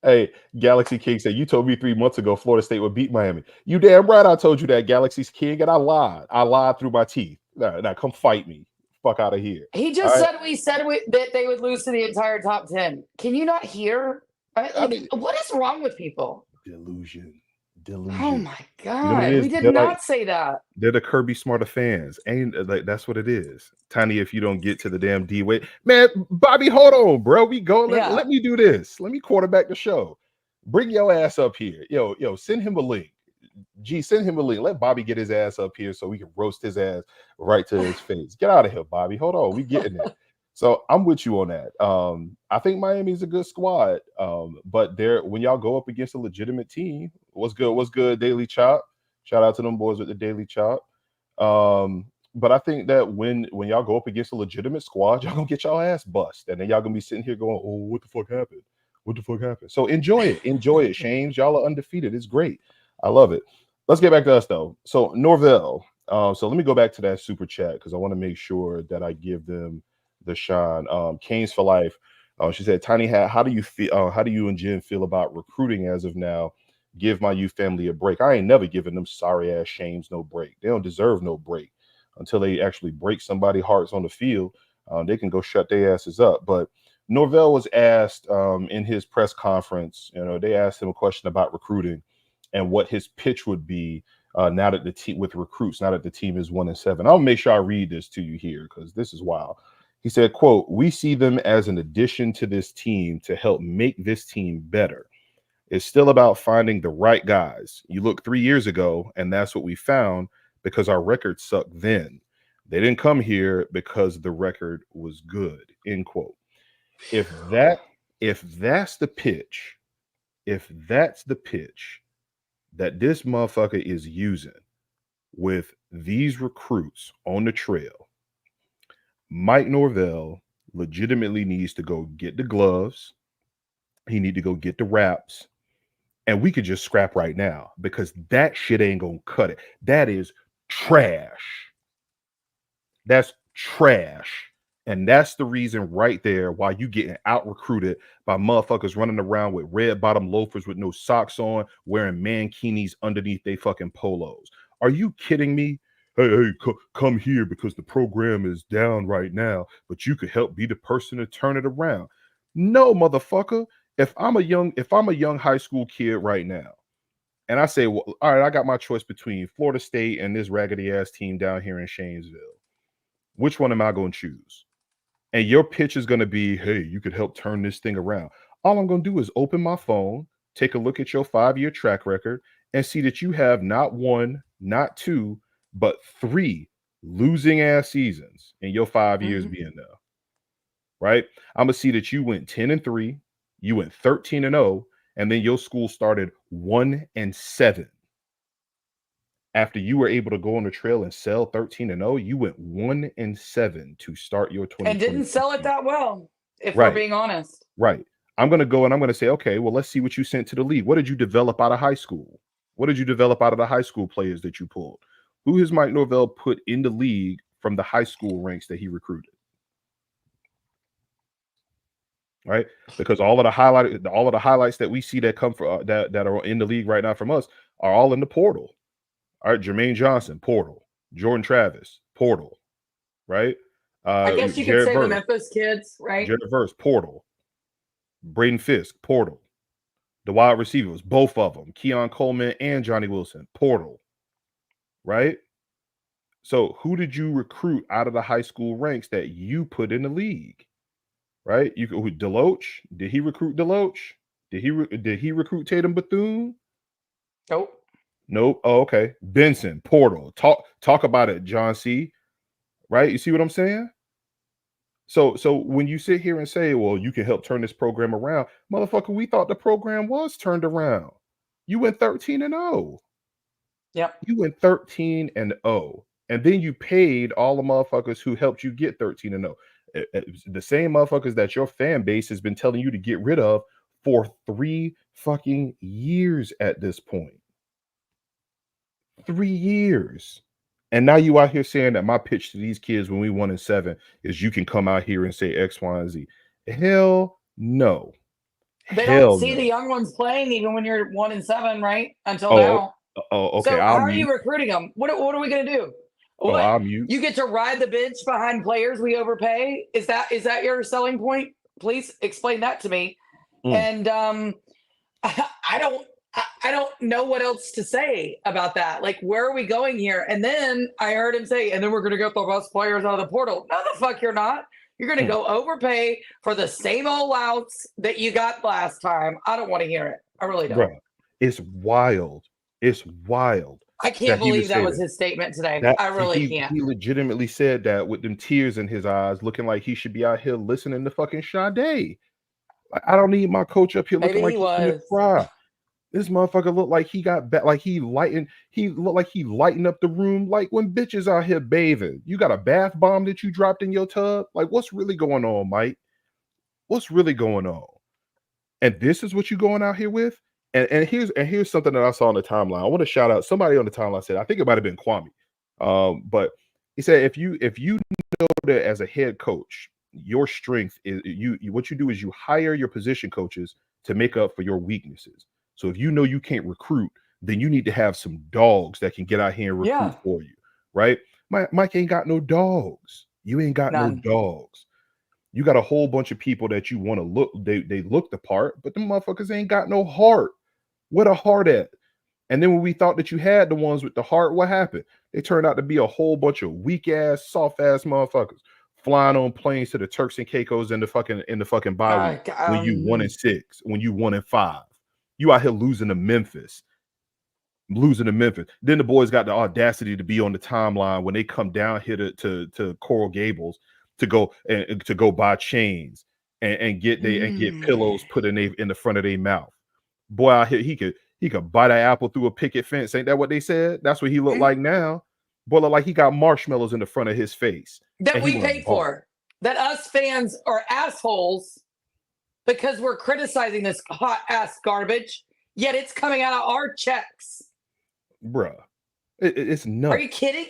Hey, Galaxy King said, you told me 3 months ago Florida State would beat Miami. You damn right I told you that, Galaxy's King, and I lied. I lied through my teeth. Now come fight me. Fuck out of here. He just said that they would lose to the entire top 10. Can you not hear? I mean, what is wrong with people? Delusion. Oh my God. You know we did not say that. They're the Kirby Smarter fans. Ain't like that's what it is. Tiny, if you don't get to the damn D Wade. Man, Bobby, hold on, bro. We go. Let me do this. Let me quarterback the show. Bring your ass up here. Yo, send him a link. send him a link. Let Bobby get his ass up here so we can roast his ass right to his face. Get out of here, Bobby. Hold on, we getting it. So I'm with you on that. I think Miami's a good squad. But when y'all go up against a legitimate team, what's good, Daily Chop? Shout out to them boys with the Daily Chop. But I think that when y'all go up against a legitimate squad, y'all gonna get y'all ass bust, and then y'all gonna be sitting here going, "Oh, what the fuck happened? What the fuck happened?" So enjoy it, Shames. Y'all are undefeated. It's great. I love it. Let's get back to us though. So Norvell. So let me go back to that super chat because I want to make sure that I give them the shine. Canes for life. She said, "Tiny Hat, how do you feel? How do you and Jen feel about recruiting as of now? Give my youth family a break. I ain't never given them sorry ass Shames no break. They don't deserve no break until they actually break somebody's hearts on the field. They can go shut their asses up." But Norvell was asked in his press conference. They asked him a question about recruiting and what his pitch would be now that the team with recruits, now that the team is 1-7. I'll make sure I read this to you here because this is wild. He said, quote, "We see them as an addition to this team to help make this team better. It's still about finding the right guys. You look 3 years ago, and that's what we found because our record sucked then. They didn't come here because the record was good," end quote. If that's the pitch that this motherfucker is using with these recruits on the trail, Mike Norvell legitimately needs to go get the gloves. He need to go get the wraps, and we could just scrap right now because that shit ain't gonna cut it. That is trash. That's trash. And that's the reason right there why you getting out recruited by motherfuckers running around with red bottom loafers with no socks on, wearing mankinis underneath they fucking polos. Are you kidding me? Hey, come here because the program is down right now, but you could help be the person to turn it around. No, motherfucker. If I'm a young high school kid right now, and I say, well, all right, I got my choice between Florida State and this raggedy ass team down here in Shanesville. Which one am I going to choose? And your pitch is going to be, hey, you could help turn this thing around. All I'm going to do is open my phone, take a look at your 5-year track record, and see that you have not 1, not 2, but 3 losing ass seasons in your 5 years being there. Right? I'm going to see that you went 10-3, you went 13-0, and then your school started 1-7. After you were able to go on the trail and sell 13-0, you went 1-7 to start your 2020 and didn't sell it that well, if right. we're being honest. Right. I'm going to go and I'm going to say, okay, well, let's see what you sent to the league. What did you develop out of high school? What did you develop out of the high school players that you pulled? Who has Mike Norvell put in the league from the high school ranks that he recruited? Right, because all of the highlights that we see that come from that are in the league right now from us are all in the portal. All right, Jermaine Johnson, portal. Jordan Travis, portal. Right. I guess you could say the Memphis kids, right? Jared Verse, portal. Braden Fisk, portal. The wide receivers, both of them, Keon Coleman and Johnny Wilson, portal. Right. So who did you recruit out of the high school ranks that you put in the league? Right, Deloach. Did he recruit Deloach? Did he recruit Tatum Bethune? Nope. Oh, okay. Benson, portal. Talk about it, John C. Right, you see what I'm saying? So when you sit here and say, well, you can help turn this program around, motherfucker, we thought the program was turned around. You went 13-0. Yep. You went 13-0, and then you paid all the motherfuckers who helped you get 13-0. The same motherfuckers that your fan base has been telling you to get rid of for 3 fucking years at this point. 3 years. And now you out here saying that my pitch to these kids when we 1-7 is you can come out here and say X, Y, and Z. Hell no. They don't see the young ones playing even when you're 1-7, right? Until now. Oh, okay. So how are you recruiting them? What are we going to do? What? You get to ride the bench behind players we overpay? Is that your selling point? Please explain that to me. And I don't know what else to say about that. Like, where are we going here? And then I heard him say, and then we're going to get the best players out of the portal. No, the fuck you're not. You're going to go overpay for the same old louts that you got last time. I don't want to hear it. I really don't. Bro, it's wild. It's wild. I can't believe that was his statement today. I really can't. He legitimately said that with them tears in his eyes, looking like he should be out here listening to fucking Sade. Like, I don't need my coach up here looking like he's gonna cry. This motherfucker looked like he got like he looked like he lightened up the room like when bitches out here bathing. You got a bath bomb that you dropped in your tub? Like, what's really going on, Mike? What's really going on? And this is what you going out here with? And here's something that I saw on the timeline. I want to shout out somebody on the timeline said, I think it might have been Kwame. But he said if you know that as a head coach, your strength is what you do is you hire your position coaches to make up for your weaknesses. So if you know you can't recruit, then you need to have some dogs that can get out here and recruit for you, right? Mike ain't got no dogs. You ain't got no dogs. You got a whole bunch of people that you want to look, they look the part, but the motherfuckers ain't got no heart. Where the heart at? And then when we thought that you had the ones with the heart, what happened? They turned out to be a whole bunch of weak ass, soft ass motherfuckers flying on planes to the Turks and Caicos in the fucking bye week when you 1-6, when you 1-5. You out here losing to Memphis. Then the boys got the audacity to be on the timeline when they come down here to Coral Gables to go buy chains and get pillows put in the front of their mouth. Boy out here, he could bite an apple through a picket fence. Ain't that what they said? That's what he looked like now. Boy, look like he got marshmallows in the front of his face. That we paid for. That us fans are assholes because we're criticizing this hot ass garbage, yet it's coming out of our checks. Bruh. It's nuts. Are you kidding?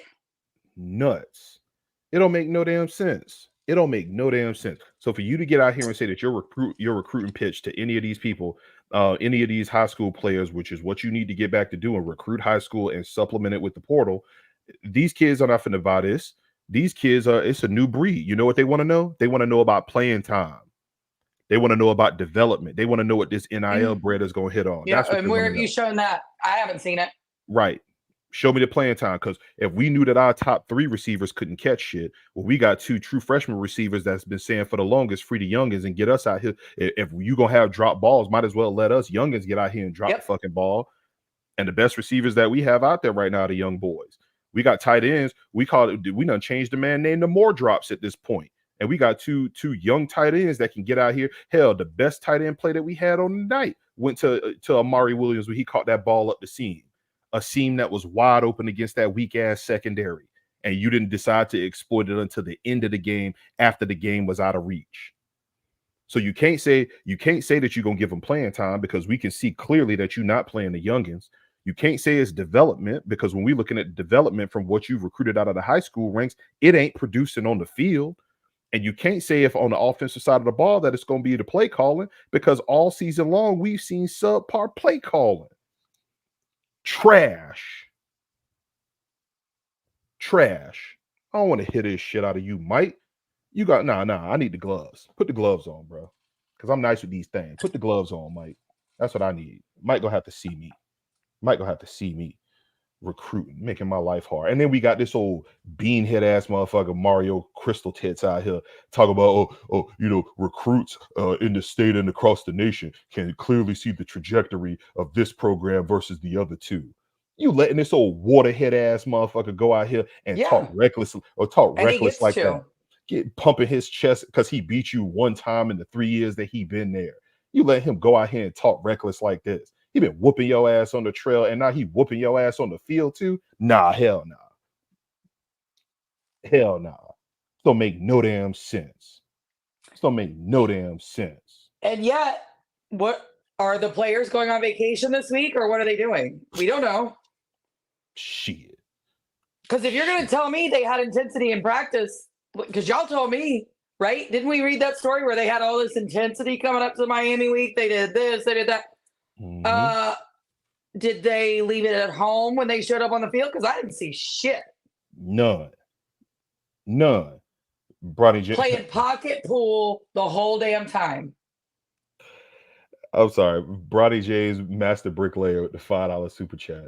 Nuts. It don't make no damn sense. It don't make no damn sense. So for you to get out here and say that your recruiting pitch to any of these people, any of these high school players, which is what you need to get back to doing, recruit high school and supplement it with the portal. These kids are not finna buy this. These kids it's a new breed. You know what they want to know? They want to know about playing time. They want to know about development. They want to know what this NIL bread is going to hit on. Yeah, and where have you shown that? I haven't seen it. Right. Show me the playing time, because if we knew that our top 3 receivers couldn't catch shit, well, we got 2 true freshman receivers that's been saying for the longest, free the youngins and get us out here. If you gonna have drop balls, might as well let us youngins get out here and drop the fucking ball. And the best receivers that we have out there right now are the young boys. We got tight ends. We done changed the man name to more drops at this point. And we got two young tight ends that can get out here. Hell, the best tight end play that we had on the night went to Amari Williams when he caught that ball up the seam. A seam that was wide open against that weak ass secondary, and you didn't decide to exploit it until the end of the game after the game was out of reach. So you can't say that you're gonna give them playing time, because we can see clearly that you're not playing the youngins. You can't say it's development, because when we're looking at development from what you've recruited out of the high school ranks, it ain't producing on the field. And you can't say if on the offensive side of the ball that it's going to be the play calling, because all season long we've seen subpar play calling. Trash. I don't want to hit this shit out of you, Mike. You got I need the gloves. Put the gloves on, bro. Because I'm nice with these things. Put the gloves on, Mike. That's what I need. Mike gonna have to see me recruiting, making my life hard. And then we got this old beanhead ass motherfucker Mario Crystal Tits out here talking about recruits in the state and across the nation can clearly see the trajectory of this program versus the other two. You letting this old waterhead ass motherfucker go out here and talk reckless like that. Get pumping his chest because he beat you one time in the 3 years that he been there. You let him go out here and talk reckless like this. He been whooping your ass on the trail, and now he whooping your ass on the field too? Nah, hell nah. Don't make no damn sense. And yet, what are the players going on vacation this week, or what are they doing? We don't know. Shit. Because if you're going to tell me they had intensity in practice, because y'all told me, right? Didn't we read that story where they had all this intensity coming up to Miami week? They did this, they did that. Mm-hmm. Did they leave it at home when they showed up on the field? Because I didn't see shit. None. Playing pocket pool the whole damn time. I'm sorry. Brody J's Master Bricklayer with the $5 super chat.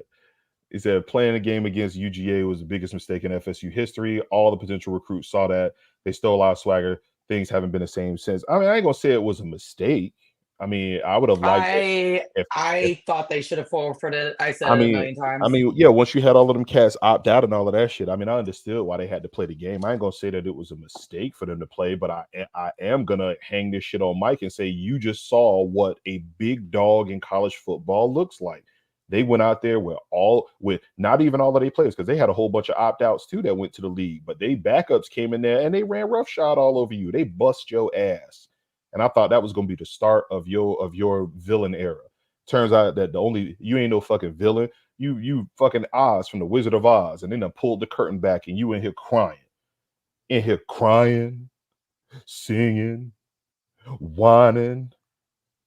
He said playing a game against UGA was the biggest mistake in FSU history. All the potential recruits saw that. They stole our swagger. Things haven't been the same since. I mean, I ain't gonna say it was a mistake. I mean, I would have liked it I thought they should have forfeited. I said I it a mean, million times. yeah, once you had all of them cats opt out and all of that shit, I mean, I understood why they had to play the game. I ain't gonna say that it was a mistake for them to play, but I am gonna hang this shit on Mike and say you just saw what a big dog in college football looks like. They went out there with not even all of their players, because they had a whole bunch of opt-outs too that went to the league, but they backups came in there and they ran roughshod all over you. They bust your ass. And I thought that was gonna be the start of your villain era. Turns out that you ain't no fucking villain. You fucking Oz from the Wizard of Oz, and then I pulled the curtain back, and you in here crying, singing, whining.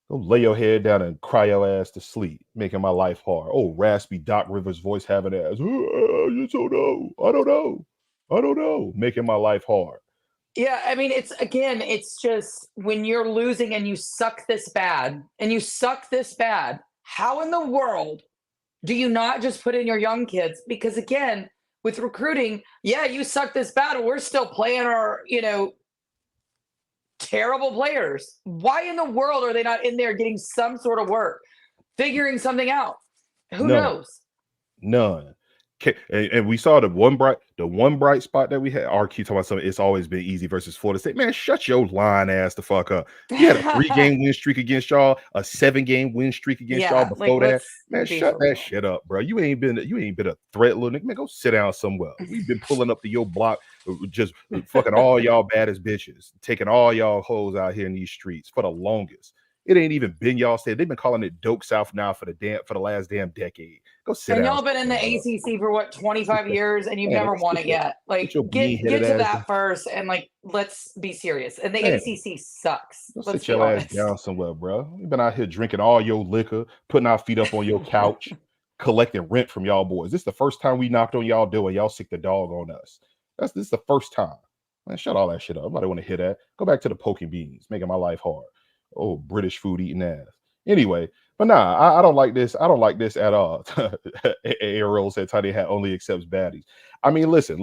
Go lay your head down and cry your ass to sleep, making my life hard. Oh, raspy Doc Rivers voice having ass. You don't know. I don't know. Making my life hard. Yeah, I mean, it's just when you're losing and you suck this bad, how in the world do you not just put in your young kids? Because again, with recruiting, yeah, you suck this bad, and we're still playing our, terrible players. Why in the world are they not in there getting some sort of work, figuring something out? Who knows? None. And we saw the one bright spot that we had. RQ talking about something. It's always been easy versus Florida State. Man, shut your lying ass the fuck up. You had a 3-game win streak against y'all, a 7-game win streak against y'all before that. Man, shut that shit up, bro. You ain't been a threat, little nigga. Man, go sit down somewhere. We've been pulling up to your block, just fucking all y'all baddest bitches, taking all y'all hoes out here in these streets for the longest. It ain't even been y'all said. They've been calling it Dope South now for the last damn decade. Go sit down. And y'all been in the ACC for what, 25 years, and you've never won it yet. Like, get to that first, and let's be serious. And the ACC sucks. Let's sit your ass down somewhere, bro. We've been out here drinking all your liquor, putting our feet up on your couch, collecting rent from y'all boys. This is the first time we knocked on y'all door and y'all sick the dog on us. This is the first time. Man, shut all that shit up. Nobody want to hear that. Go back to the poking beans, making my life hard. Oh, British food eating ass. Anyway, but nah, I don't like this. I don't like this at all. Ariel said Tiny Hat only accepts baddies. I mean, listen.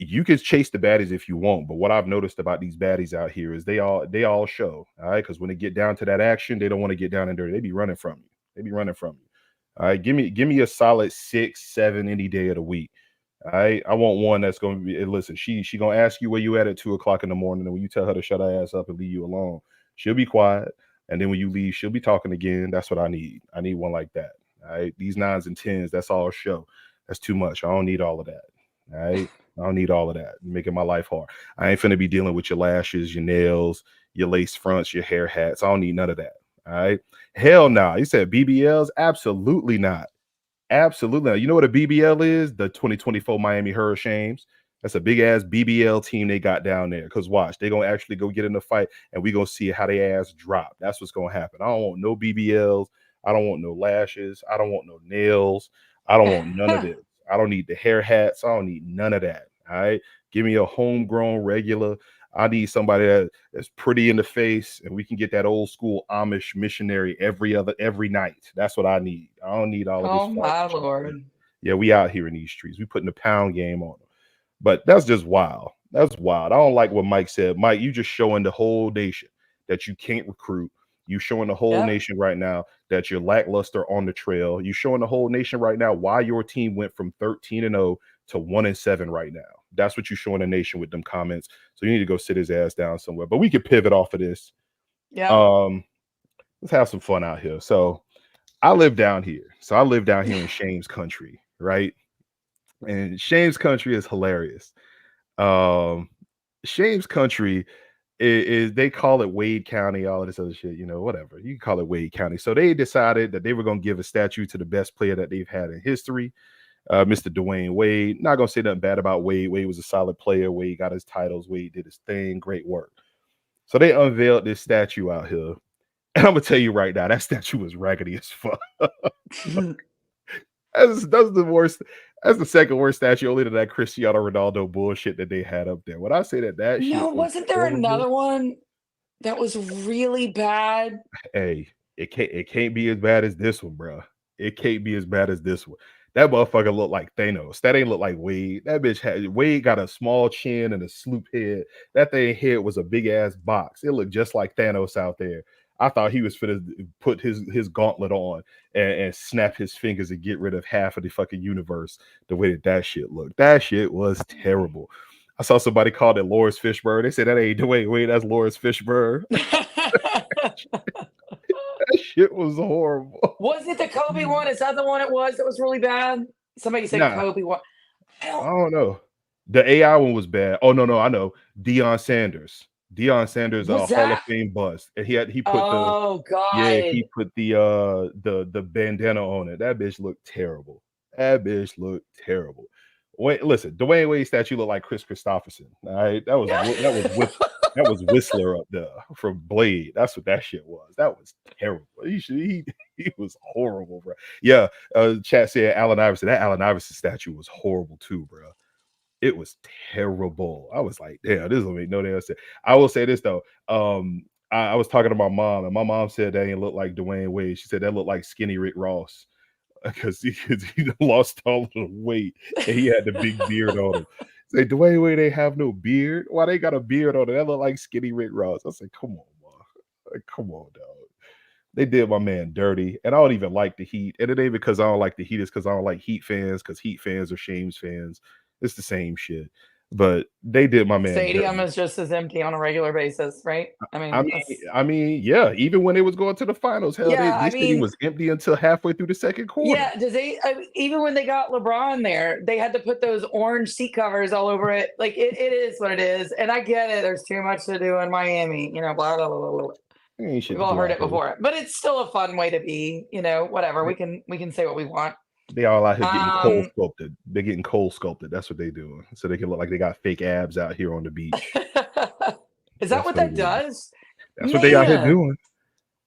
You can chase the baddies if you want, but what I've noticed about these baddies out here is they all show. All right, because when they get down to that action, they don't want to get down and dirty. They be running from you. All right, give me a solid 6, 7 any day of the week. All right, I want one that's going to be. Listen, she gonna ask you where you at 2:00 in the morning, and when you tell her to shut her ass up and leave you alone, she'll be quiet. And then when you leave, she'll be talking again. That's what I need. I need one like that. All right, these 9s and 10s, that's all show. That's too much. I don't need all of that. All right, I don't need all of that. You're making my life hard. I ain't finna be dealing with your lashes, your nails, your lace fronts, your hair hats. I don't need none of that. All right, hell no. You said BBLs? Absolutely not. Absolutely not. You know what a BBL is? The 2024 Miami Hurricanes. That's a big ass BBL team they got down there. Because watch, they're gonna actually go get in the fight, and we're gonna see how they ass drop. That's what's gonna happen. I don't want no BBLs. I don't want no lashes. I don't want no nails. I don't want none of this. I don't need the hair hats. I don't need none of that. All right. Give me a homegrown regular. I need somebody that's pretty in the face, and we can get that old school Amish missionary every night. That's what I need. I don't need all of this. Oh my Lord. Yeah, we out here in these streets. We putting the pound game on them. But that's just wild. That's wild. I don't like what Mike said. Mike, you just showing the whole nation that you can't recruit. You showing the whole nation right now that you're lackluster on the trail. You showing the whole nation right now why your team went from 13-0 to 1-7 right now. That's what you're showing the nation with them comments. So you need to go sit his ass down somewhere. But we can pivot off of this. Yeah. Let's have some fun out here. So I live down here. So I live down here in Shames country, right? And Shames country is hilarious. Shames country is they call it Wade County, all of this other shit, whatever. You can call it Wade County. So they decided that they were going to give a statue to the best player that they've had in history. Mr. Dwyane Wade. Not gonna say nothing bad about Wade. Wade was a solid player. Wade got his titles. Wade did his thing. Great work. So they unveiled this statue out here. And I'm gonna tell you right now, that statue was raggedy as fuck. That's the worst. That's the second worst statue, only to that Cristiano Ronaldo bullshit that they had up there. When I say that shit. No, wasn't there another one that was really bad? Hey, it can't be as bad as this one, bro. It can't be as bad as this one. That motherfucker looked like Thanos. That ain't look like Wade. That bitch had Wade got a small chin and a sloop head. That thing head was a big ass box. It looked just like Thanos out there. I thought he was finna put his gauntlet on and snap his fingers and get rid of half of the fucking universe the way that shit looked. That shit was terrible. I saw somebody called it Lawrence Fishburne. They said that ain't wait, that's Lawrence Fishburne. That shit was horrible. Was it the Kobe one? Is that the one it was that was really bad? Somebody said Kobe one. I don't know. The AI one was bad. Oh no, I know. Deion Sanders, Hall of Fame bust, and he put he put the bandana on it. That bitch looked terrible. Wait, listen, Dwyane Wade statue looked like Chris Christopherson. All right, that was Whistler up there from Blade. That's what that shit was. That was terrible. He was horrible, bro. Yeah, chat said Allen Iverson. That Allen Iverson statue was horrible too, bro. It was terrible. I was like, damn, this don't make no damn sense. I will say this though. I was talking to my mom, and my mom said that ain't look like Dwyane Wade. She said that looked like skinny Rick Ross. Because he lost all the weight and he had the big beard on him. Say Dwyane Wade ain't have no beard. Why they got a beard on it? That look like skinny Rick Ross. I said, come on, man. Like, come on, dog. They did my man dirty, and I don't even like the Heat. And it ain't because I don't like the Heat. It's because I don't like Heat fans. Because Heat fans are Shames fans. It's the same shit. But they did my man. Stadium is just as empty on a regular basis, right? I mean, yeah. Even when they was going to the finals, hell, this stadium was empty until halfway through the second quarter. Yeah, even when they got LeBron there, they had to put those orange seat covers all over it. Like it is what it is, and I get it. There's too much to do in Miami, blah blah blah blah blah. We've all heard it before, but it's still a fun way to be. Whatever we can say what we want. They all out here getting cold sculpted. They're getting cold sculpted. That's what they doing. So they can look like they got fake abs out here on the beach. Is that what that does? That's what they out here doing.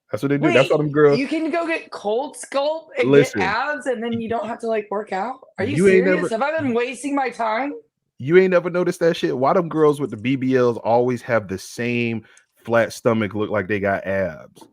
That's what they do. That's all them girls. You can go get cold sculpt and get abs, and then you don't have to work out. Are you serious? Have I been wasting my time? You ain't never noticed that shit? Why them girls with the BBLs always have the same flat stomach look like they got abs?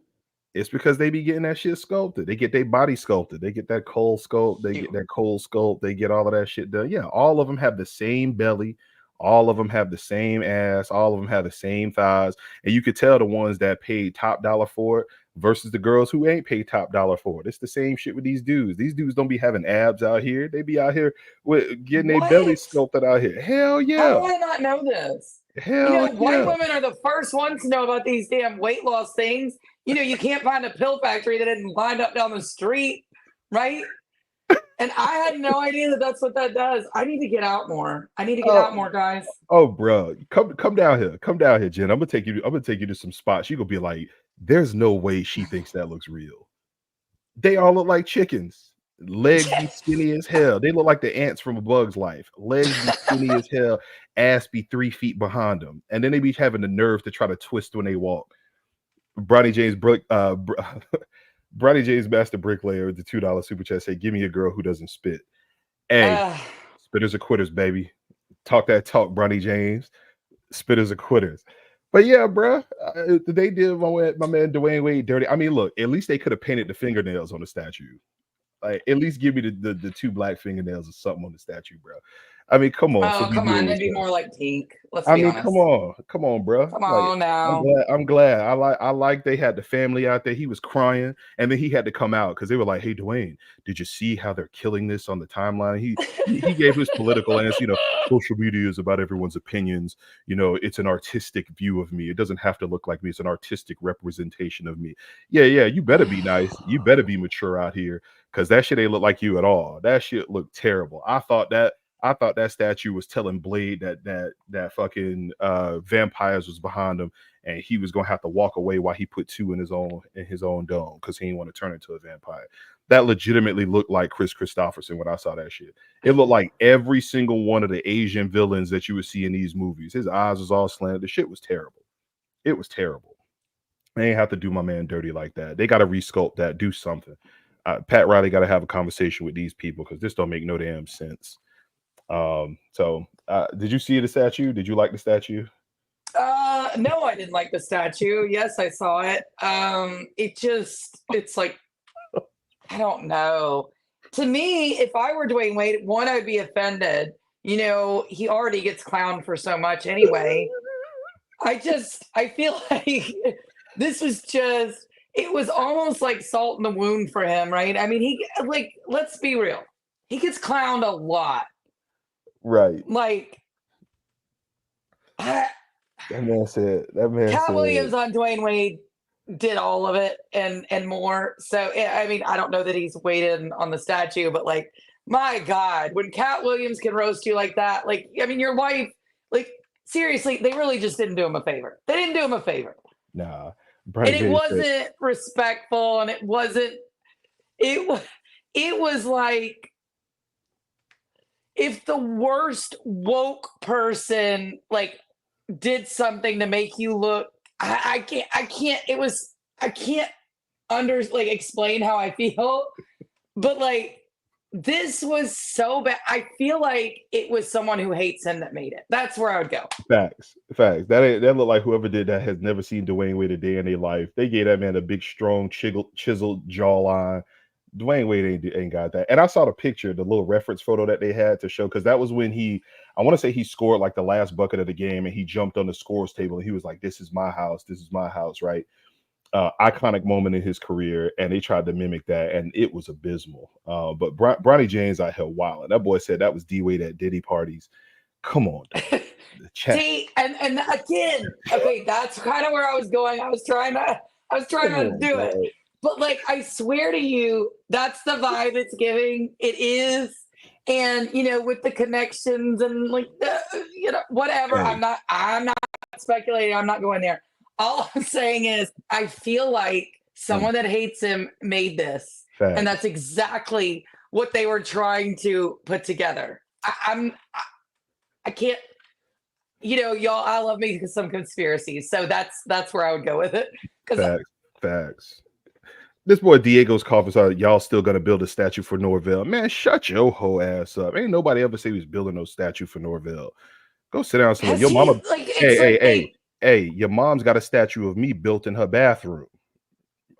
It's because they be getting that shit sculpted. They get their body sculpted. They get that cold sculpt. They get that cold sculpt. They get all of that shit done. Yeah, all of them have the same belly. All of them have the same ass. All of them have the same thighs. And you could tell the ones that paid top dollar for it versus the girls who ain't paid top dollar for it. It's the same shit with these dudes. These dudes don't be having abs out here. They be out here with getting their belly sculpted out here. Hell yeah. How do I not know this? White women are the first ones to know about these damn weight loss things. You can't find a pill factory that isn't lined up down the street, right? And I had no idea that that's what that does. I need to get out more. Guys. Oh, bro, come down here. Come down here, Jen. I'm gonna take you to some spots. You gonna be like, there's no way she thinks that looks real. They all look like chickens. Legs be skinny as hell. They look like the ants from A Bug's Life. Legs be skinny as hell. Ass be 3 feet behind them, and then they be having the nerve to try to twist when they walk. Bronny James Master Bricklayer with the $2 super chat say, "Give me a girl who doesn't spit." Hey, spitters are quitters, baby. Talk that talk, Bronny James. Spitters are quitters. But yeah, bro, they did my man Dwyane Wade dirty. I mean, look, at least they could have painted the fingernails on the statue. Like, at least give me the 2 black fingernails or something on the statue, bro. I mean, come on. Oh, come on. It'd be more like pink. Let's be honest. Come on, bro. Come on now. I'm glad. I like they had the family out there. He was crying, and then he had to come out because they were like, "Hey, Dwyane, did you see how they're killing this on the timeline?" He gave his political answer. Social media is about everyone's opinions. It's an artistic view of me. It doesn't have to look like me. It's an artistic representation of me. Yeah. You better be nice. You better be mature out here, because that shit ain't look like you at all. That shit looked terrible. I thought that statue was telling Blade that fucking vampires was behind him, and he was gonna have to walk away while he put 2 in his own dome because he didn't want to turn into a vampire. That legitimately looked like Chris Christopherson when I saw that shit. It looked like every single one of the Asian villains that you would see in these movies. His eyes was all slanted. The shit was terrible. It was terrible. They ain't have to do my man dirty like that. They got to resculpt that. Do something. Pat Riley got to have a conversation with these people because this don't make no damn sense. So did you see the statue? Did you like the statue? No, I didn't like the statue. Yes, I saw it. It's like, I don't know. to me, if I were Dwyane Wade, one, I would be offended. You know, he already gets clowned for so much anyway. I feel like this was just, it was almost like salt in the wound for him, right? I mean, let's be real. He gets clowned a lot. Right. Like, that man said, Cat Williams on Dwyane Wade did all of it and more. So, I mean, I don't know that he's weighed on the statue, but like, my God, when Cat Williams can roast you like that, like, I mean, your wife, like, seriously, they really just didn't do him a favor. They didn't do him a favor. Nah. And it wasn't respectful, and it was like if the worst woke person like did something to make you look, I can't explain how I feel, but like, this was so bad. I feel like it was someone who hates him that made it. That's where I would go. Facts. That looked like whoever did that has never seen Dwyane Wade a day in their life. They gave that man a big, strong, chiseled jawline. Dwyane Wade ain't got that. And I saw the picture, the little reference photo that they had to show, because that was when I want to say he scored like the last bucket of the game, and he jumped on the scores table and he was like, "This is my house. This is my house," right? Iconic moment in his career, and they tried to mimic that, and it was abysmal. But Bronny James out here wilding. That boy said that was D Wade at Diddy parties. Come on, see, and again, okay, that's kind of where I was going. I was trying to do it, but like, I swear to you, that's the vibe it's giving. It is, and you know, with the connections and like, you know, whatever. Hey. I'm not speculating. I'm not going there. All I'm saying is, I feel like someone that hates him made this, and that's exactly what they were trying to put together. I can't, you know, y'all. I love me some conspiracies, so that's where I would go with it. Facts. This boy Diego's coughing out. Y'all still gonna build a statue for Norvell? Man, shut your whole ass up. Ain't nobody ever say he was building no statue for Norvell. Go sit down somewhere. Your mama. Hey, your mom's got a statue of me built in her bathroom.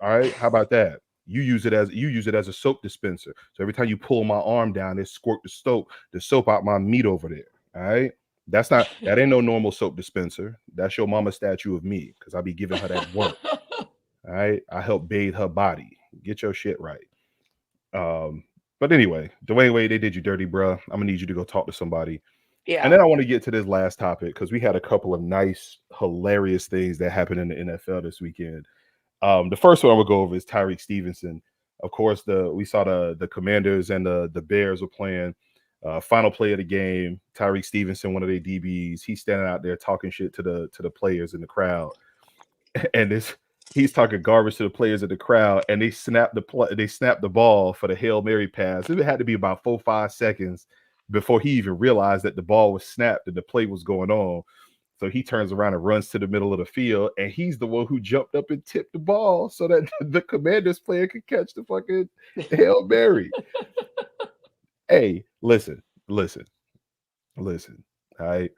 All right, how about that? You use it as a soap dispenser. So every time you pull my arm down, it squirt the soap out my meat over there. All right, that ain't no normal soap dispenser. That's your mama's statue of me, because I be giving her that work. All right, I help bathe her body. Get your shit right. But anyway, Dwyane Wade, they did you dirty, bro. I'm gonna need you to go talk to somebody. Yeah. And then I want to get to this last topic, because we had a couple of nice, hilarious things that happened in the NFL this weekend. The first one I will go over is Tyreek Stevenson. Of course, we saw the Commanders and the Bears were playing. Final play of the game, Tyreek Stevenson, one of their DBs, he's standing out there talking shit to the players in the crowd, and he's talking garbage to the players in the crowd, and they snapped the ball for the Hail Mary pass. It had to be about 4-5 seconds before he even realized that the ball was snapped and the play was going on. So he turns around and runs to the middle of the field, and he's the one who jumped up and tipped the ball so that the Commanders player could catch the fucking Hail Mary. Hey, listen. All right.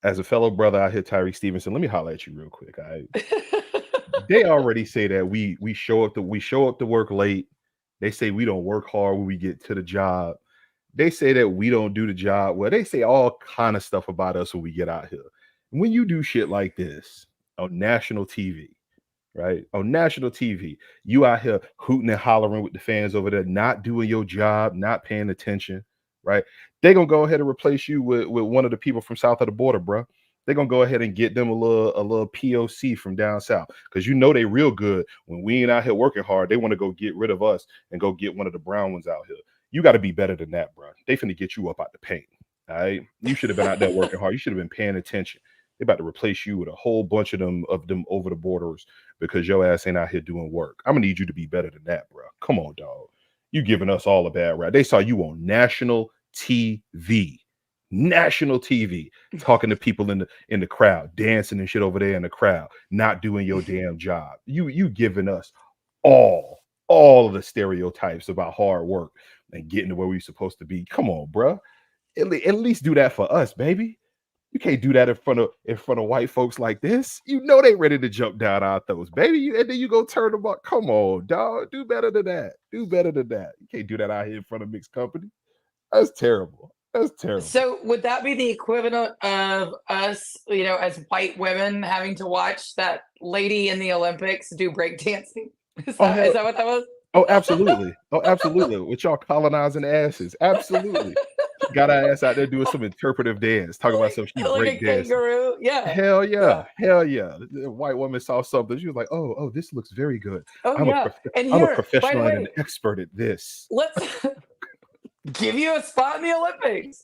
As a fellow brother out here, Tyreek Stevenson, let me holler at you real quick. All right. They already say that we show up to work late. They say we don't work hard when we get to the job. They say that we don't do the job well. They say all kind of stuff about us when we get out here. When you do shit like this on national TV, right? On national TV, you out here hooting and hollering with the fans over there, not doing your job, not paying attention, right? They're going to go ahead and replace you with one of the people from south of the border, bro. They're going to go ahead and get them a little POC from down south, because you know they real good. When we ain't out here working hard, they want to go get rid of us and go get one of the brown ones out here. You got to be better than that, bro. They finna get you up out the paint, all right? You should have been out there working hard. You should have been paying attention. They about to replace you with a whole bunch of them over the borders because your ass ain't out here doing work. I'm gonna need you to be better than that, bro. Come on, dog. You giving us all a bad rap. They saw you on national TV, talking to people in the crowd, dancing and shit over there in the crowd, not doing your damn job. You giving us all of the stereotypes about hard work and getting to where we're supposed to be. Come on, bro. At least do that for us, baby. You can't do that in front of white folks like this. You know they ready to jump down our throats, baby. And then you go turn them up. Come on, dog. Do better than that. Do better than that. You can't do that out here in front of mixed company. That's terrible. That's terrible. So would that be the equivalent of us, as white women having to watch that lady in the Olympics do breakdancing? Is that what that was? Oh, absolutely. Oh, absolutely. With y'all colonizing asses. Absolutely. Got our ass out there doing some interpretive dance, talking about some she like break a dance. kangaroo. Yeah. Hell yeah. Hell yeah. The white woman saw something. She was like, oh, this looks very good. I'm a professional and an expert at this. Let's give you a spot in the Olympics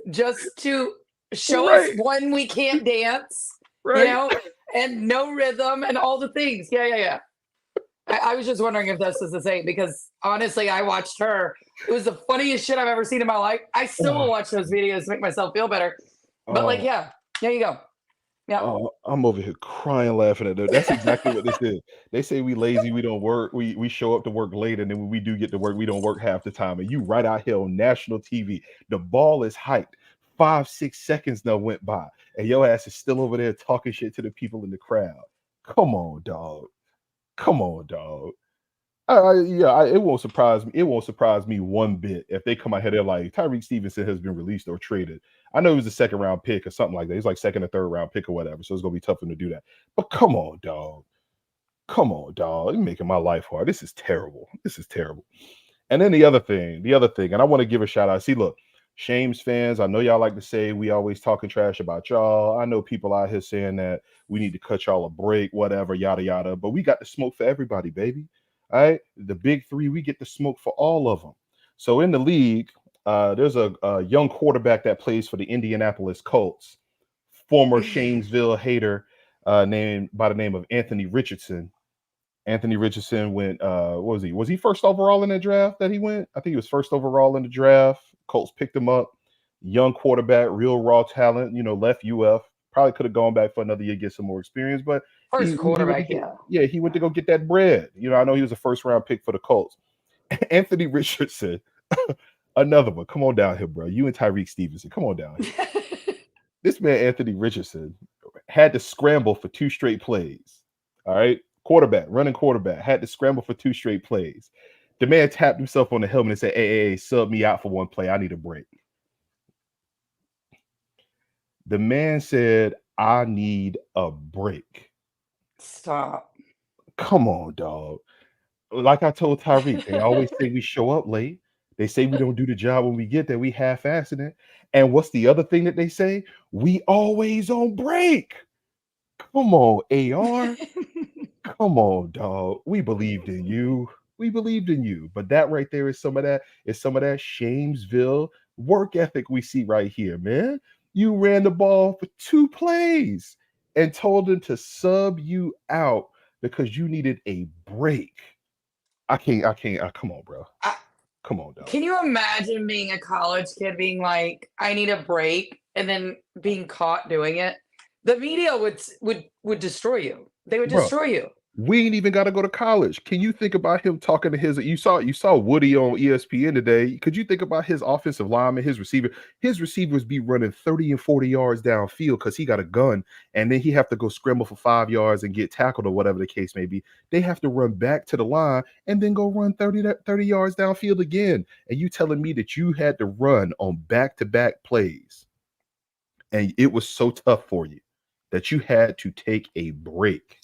just to show us when we can't dance, and no rhythm and all the things. Yeah. I was just wondering if this is the same, because honestly, I watched her. It was the funniest shit I've ever seen in my life. I still will watch those videos to make myself feel better. But there you go. Yeah. Oh, I'm over here crying laughing at them. That's exactly what they said. They say we lazy, we don't work, we show up to work late, and then when we do get to work, we don't work half the time. And you right out here on national TV. The ball is hyped. 5-6 seconds now went by, and your ass is still over there talking shit to the people in the crowd. Come on, dog. Come on, dog. It won't surprise me. It won't surprise me one bit if they come out here. They're like, Tyreek Stevenson has been released or traded. I know he was a second round pick or something like that. He's like second or third round pick or whatever. So it's gonna be tough for him to do that. But come on, dog. Come on, dog. You're making my life hard. This is terrible. This is terrible. And then the other thing, and I want to give a shout out. See, look, Shames fans, I know y'all like to say we always talking trash about y'all. I know people out here saying that we need to cut y'all a break, whatever, yada yada. But we got the smoke for everybody, baby. All right, the big three, we get the smoke for all of them. So in the league, there's a young quarterback that plays for the Indianapolis Colts, former Shamesville hater, named by the name of Anthony Richardson. Anthony Richardson went, what was he? Was he first overall in the draft that he went? I think he was first overall in the draft. Colts picked him up. Young quarterback, real raw talent, left UF. Probably could have gone back for another year, get some more experience, but first quarterback, he went to go get that bread. I know he was a first round pick for the Colts. Anthony Richardson, another one. Come on down here, bro. You and Tyreek Stevenson, come on down here. This man, Anthony Richardson, had to scramble for 2 straight plays. All right, running quarterback, had to scramble for 2 straight plays. The man tapped himself on the helmet and said, hey, sub me out for 1 play. I need a break. The man said, I need a break. Stop. Come on, dog. Like I told Tyreek, they always say we show up late. They say we don't do the job when we get there. We half-assing it. And what's the other thing that they say? We always on break. Come on, AR. Come on, dog. We believed in you. We believed in you. But that right there is some of that Shamesville work ethic we see right here, man. You ran the ball for 2 plays and told them to sub you out because you needed a break. I can't. Come on, bro. Come on, dog. Can you imagine being a college kid being like, I need a break, and then being caught doing it? The media would destroy you. They would destroy you. We ain't even got to go to college. Can you think about him talking to you saw Woody on ESPN today. Could you think about his offensive lineman, his receiver? His receivers be running 30 and 40 yards downfield because he got a gun, and then he have to go scramble for 5 yards and get tackled or whatever the case may be. They have to run back to the line and then go run 30 yards downfield again. And you telling me that you had to run on back-to-back plays, and it was so tough for you that you had to take a break.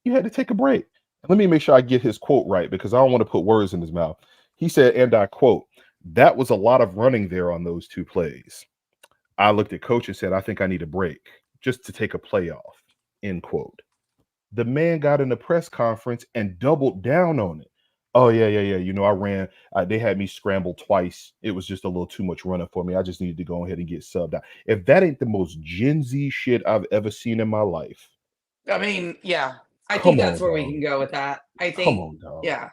You had to take a break. Let me make sure I get his quote right, because I don't want to put words in his mouth. He said, and I quote, "That was a lot of running there on those 2 plays. I looked at coach and said, I think I need a break just to take a play off," end quote. The man got in the press conference and doubled down on it. Oh, yeah. I ran. They had me scramble twice. It was just a little too much running for me. I just needed to go ahead and get subbed out. If that ain't the most Gen Z shit I've ever seen in my life. I mean, yeah. I think that's where we can go with that. I think. Come on, dog. Yeah.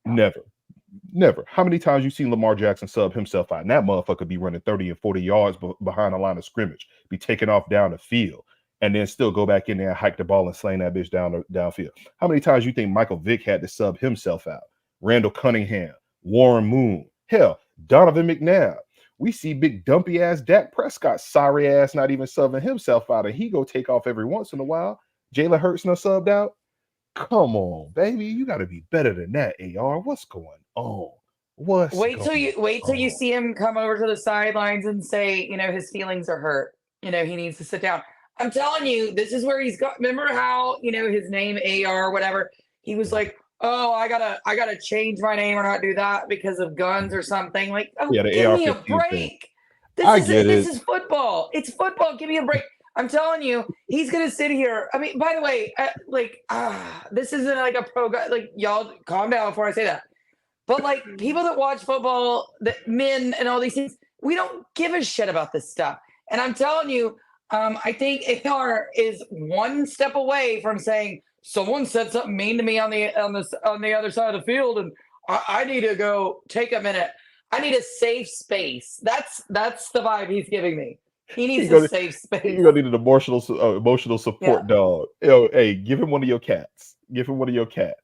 Never. How many times you seen Lamar Jackson sub himself out? And that motherfucker be running 30 and 40 yards behind the line of scrimmage, be taking off down the field, and then still go back in there and hike the ball and sling that bitch downfield. How many times you think Michael Vick had to sub himself out? Randall Cunningham, Warren Moon, hell, Donovan McNabb. We see big dumpy ass Dak Prescott, sorry ass, not even subbing himself out, and he go take off every once in a while. Jalen Hurts no subbed out. Come on, baby, you got to be better than that. AR, what's going on? Wait till you see him come over to the sidelines and say, his feelings are hurt. He needs to sit down. I'm telling you, this is where he's got. Remember how his name AR or whatever? He was like, "Oh, I gotta change my name or not do that because of guns or something." Like, oh, yeah, give me a break. This is football. It's football. Give me a break. I'm telling you, he's gonna sit here. I mean, by the way, this isn't like a pro guy. Like, y'all, calm down before I say that. But like people that watch football, the men and all these things, we don't give a shit about this stuff. And I'm telling you, I think AR is one step away from saying someone said something mean to me on the other side of the field, and I need to go take a minute. I need a safe space. That's the vibe he's giving me. He needs a safe space. You're gonna need an emotional support dog. Hey, give him one of your cats. Give him one of your cats.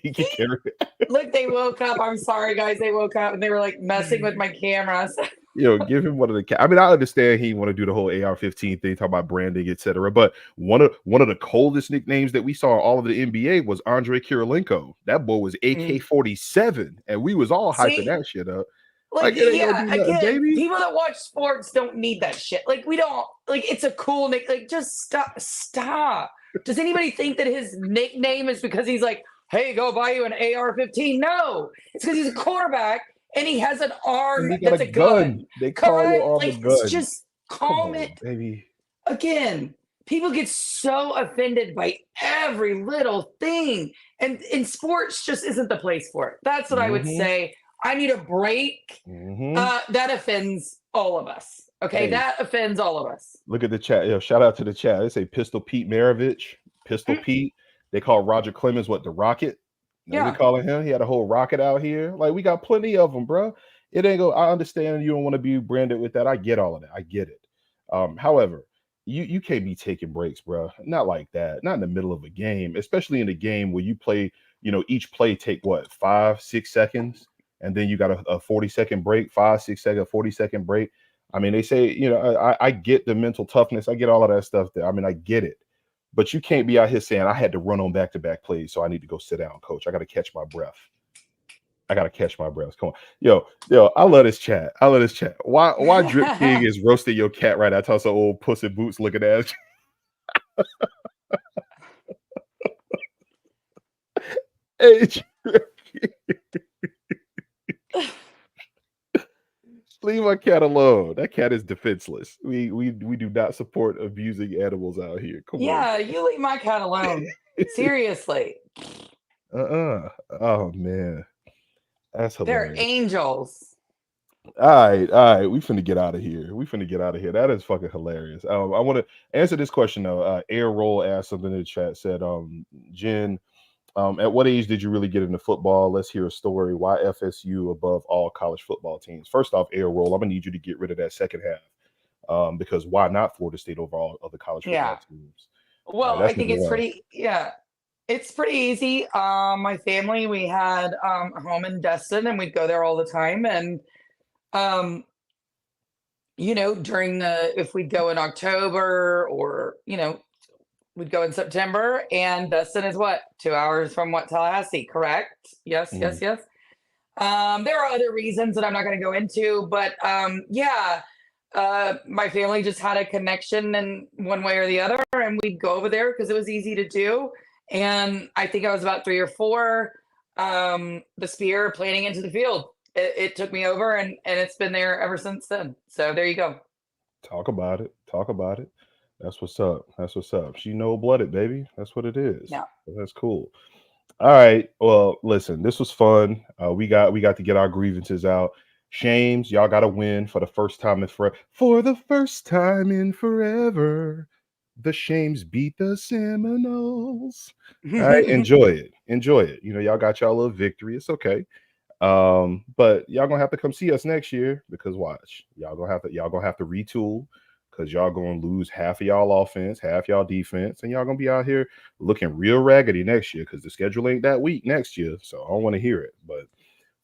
He can carry it. Look, they woke up. I'm sorry, guys. They woke up and they were like messing with my cameras. Give him one of the cats. I mean, I understand he want to do the whole AR-15 thing, talk about branding, etc. But one of the coldest nicknames that we saw in all of the NBA was Andre Kirilenko. That boy was AK-47, and we was all hyping that shit up. Again, people that watch sports don't need that shit. Like, we don't, like, it's a cool nick. Like, just stop. Does anybody think that his nickname is because he's like, hey, go buy you an AR-15? No, it's because he's a quarterback and he has an arm that's a gun. They call it arm a gun. Just calm it, baby. Again, people get so offended by every little thing, and in sports just isn't the place for it. That's what I would say. I need a break. That offends all of us. Okay, that offends all of us. Look at the chat. Shout out to the chat. They say Pistol Pete Maravich, Pistol Pete. They call Roger Clemens the Rocket. They calling him. He had a whole rocket out here. Like, we got plenty of them, bro. It ain't go. I understand you don't want to be branded with that. I get all of that. I get it. However, you can't be taking breaks, bro. Not like that. Not in the middle of a game, especially in a game where you play. Each play take 5-6 seconds, and then you got a 40-second break. 5-6 second, 40-second break. I mean, they say, I get the mental toughness. I get all of that stuff there. I mean, I get it. But you can't be out here saying I had to run on back-to-back plays, so I need to go sit down, coach. I got to catch my breath. Come on. Yo, I love this chat. Why Drip King is roasting your cat right now? Tell us old Puss in Boots looking at you. Hey, leave my cat alone. That cat is defenseless. We do not support abusing animals out here. Come on. Yeah, you leave my cat alone. Seriously. Oh man. That's hilarious. They're angels. All right. We finna get out of here. That is fucking hilarious. I want to answer this question though. Air Roll asked something in the chat. Said, Jen, at what age did you really get into football? Let's hear a story. Why FSU above all college football teams? First off, Air Roll, I'm gonna need you to get rid of that second half. Because why not Florida State over all other college football teams? Well, I think it's pretty. Yeah, it's pretty easy. My family, we had a home in Destin, and we'd go there all the time. And during if we'd go in October or we'd go in September, and Destin is 2 hours from Tallahassee, correct? Yes. There are other reasons that I'm not going to go into, but my family just had a connection in one way or the other, and we'd go over there because it was easy to do. And I think I was about 3 or 4, the spear planting into the field. It took me over, and it's been there ever since then. So there you go. Talk about it. That's what's up. She no-blooded, baby. That's what it is. Yeah. That's cool. All right. Well, listen, this was fun. We got to get our grievances out. Shames, y'all got to win for the first time in forever. For the first time in forever, the Shames beat the Seminoles. All right, enjoy it. Y'all got y'all little victory. It's okay. But y'all gonna have to come see us next year because watch, y'all gonna have to retool. Because y'all going to lose half of y'all offense, half y'all defense, and y'all going to be out here looking real raggedy next year because the schedule ain't that weak next year. So I don't want to hear it. But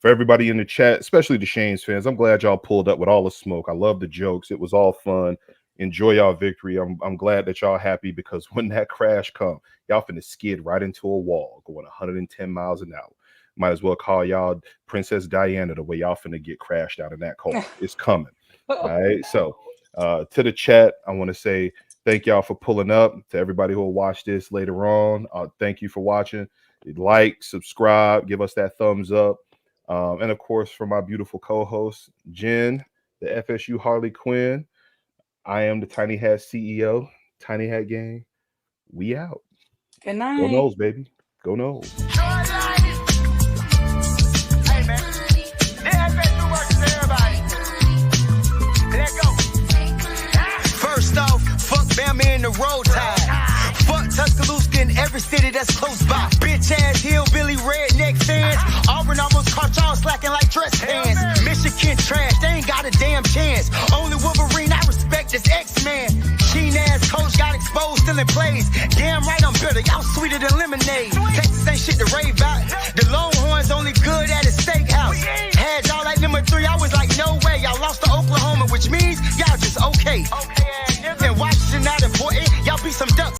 for everybody in the chat, especially the Shane's fans, I'm glad y'all pulled up with all the smoke. I love the jokes. It was all fun. Enjoy y'all victory. I'm glad that y'all happy, because when that crash come, y'all finna skid right into a wall going 110 miles an hour. Might as well call y'all Princess Diana the way y'all finna get crashed out in that car. It's coming. All right. So to the chat, I want to say thank y'all for pulling up. To everybody who will watch this later on, thank you for watching. Like, subscribe, give us that thumbs up. And of course, for my beautiful co-host, Jen, the FSU Harley Quinn, I am the Tiny Hat CEO. Tiny Hat Gang, we out. Good night. Go Noles, baby. Go Noles. Hey, man. This FSU works for everybody. Let go. First off, fuck Bama in the road tide. Fuck Tuscaloosa in every city that's close by. Bitch ass hillbilly redneck fans. Auburn almost caught y'all slacking like dress hands. Michigan trash, they ain't got a damn chance. Only Wolverine I respect is X-Man. Keen ass coach got exposed, still in plays. Damn right I'm bitter, y'all sweeter than lemonade. Texas ain't shit to rave about. The Longhorns only good at a steakhouse. Had y'all like number 3, I was like, no way. Y'all lost to Oklahoma, which means y'all just okay. And Washington not important, y'all beat some ducks.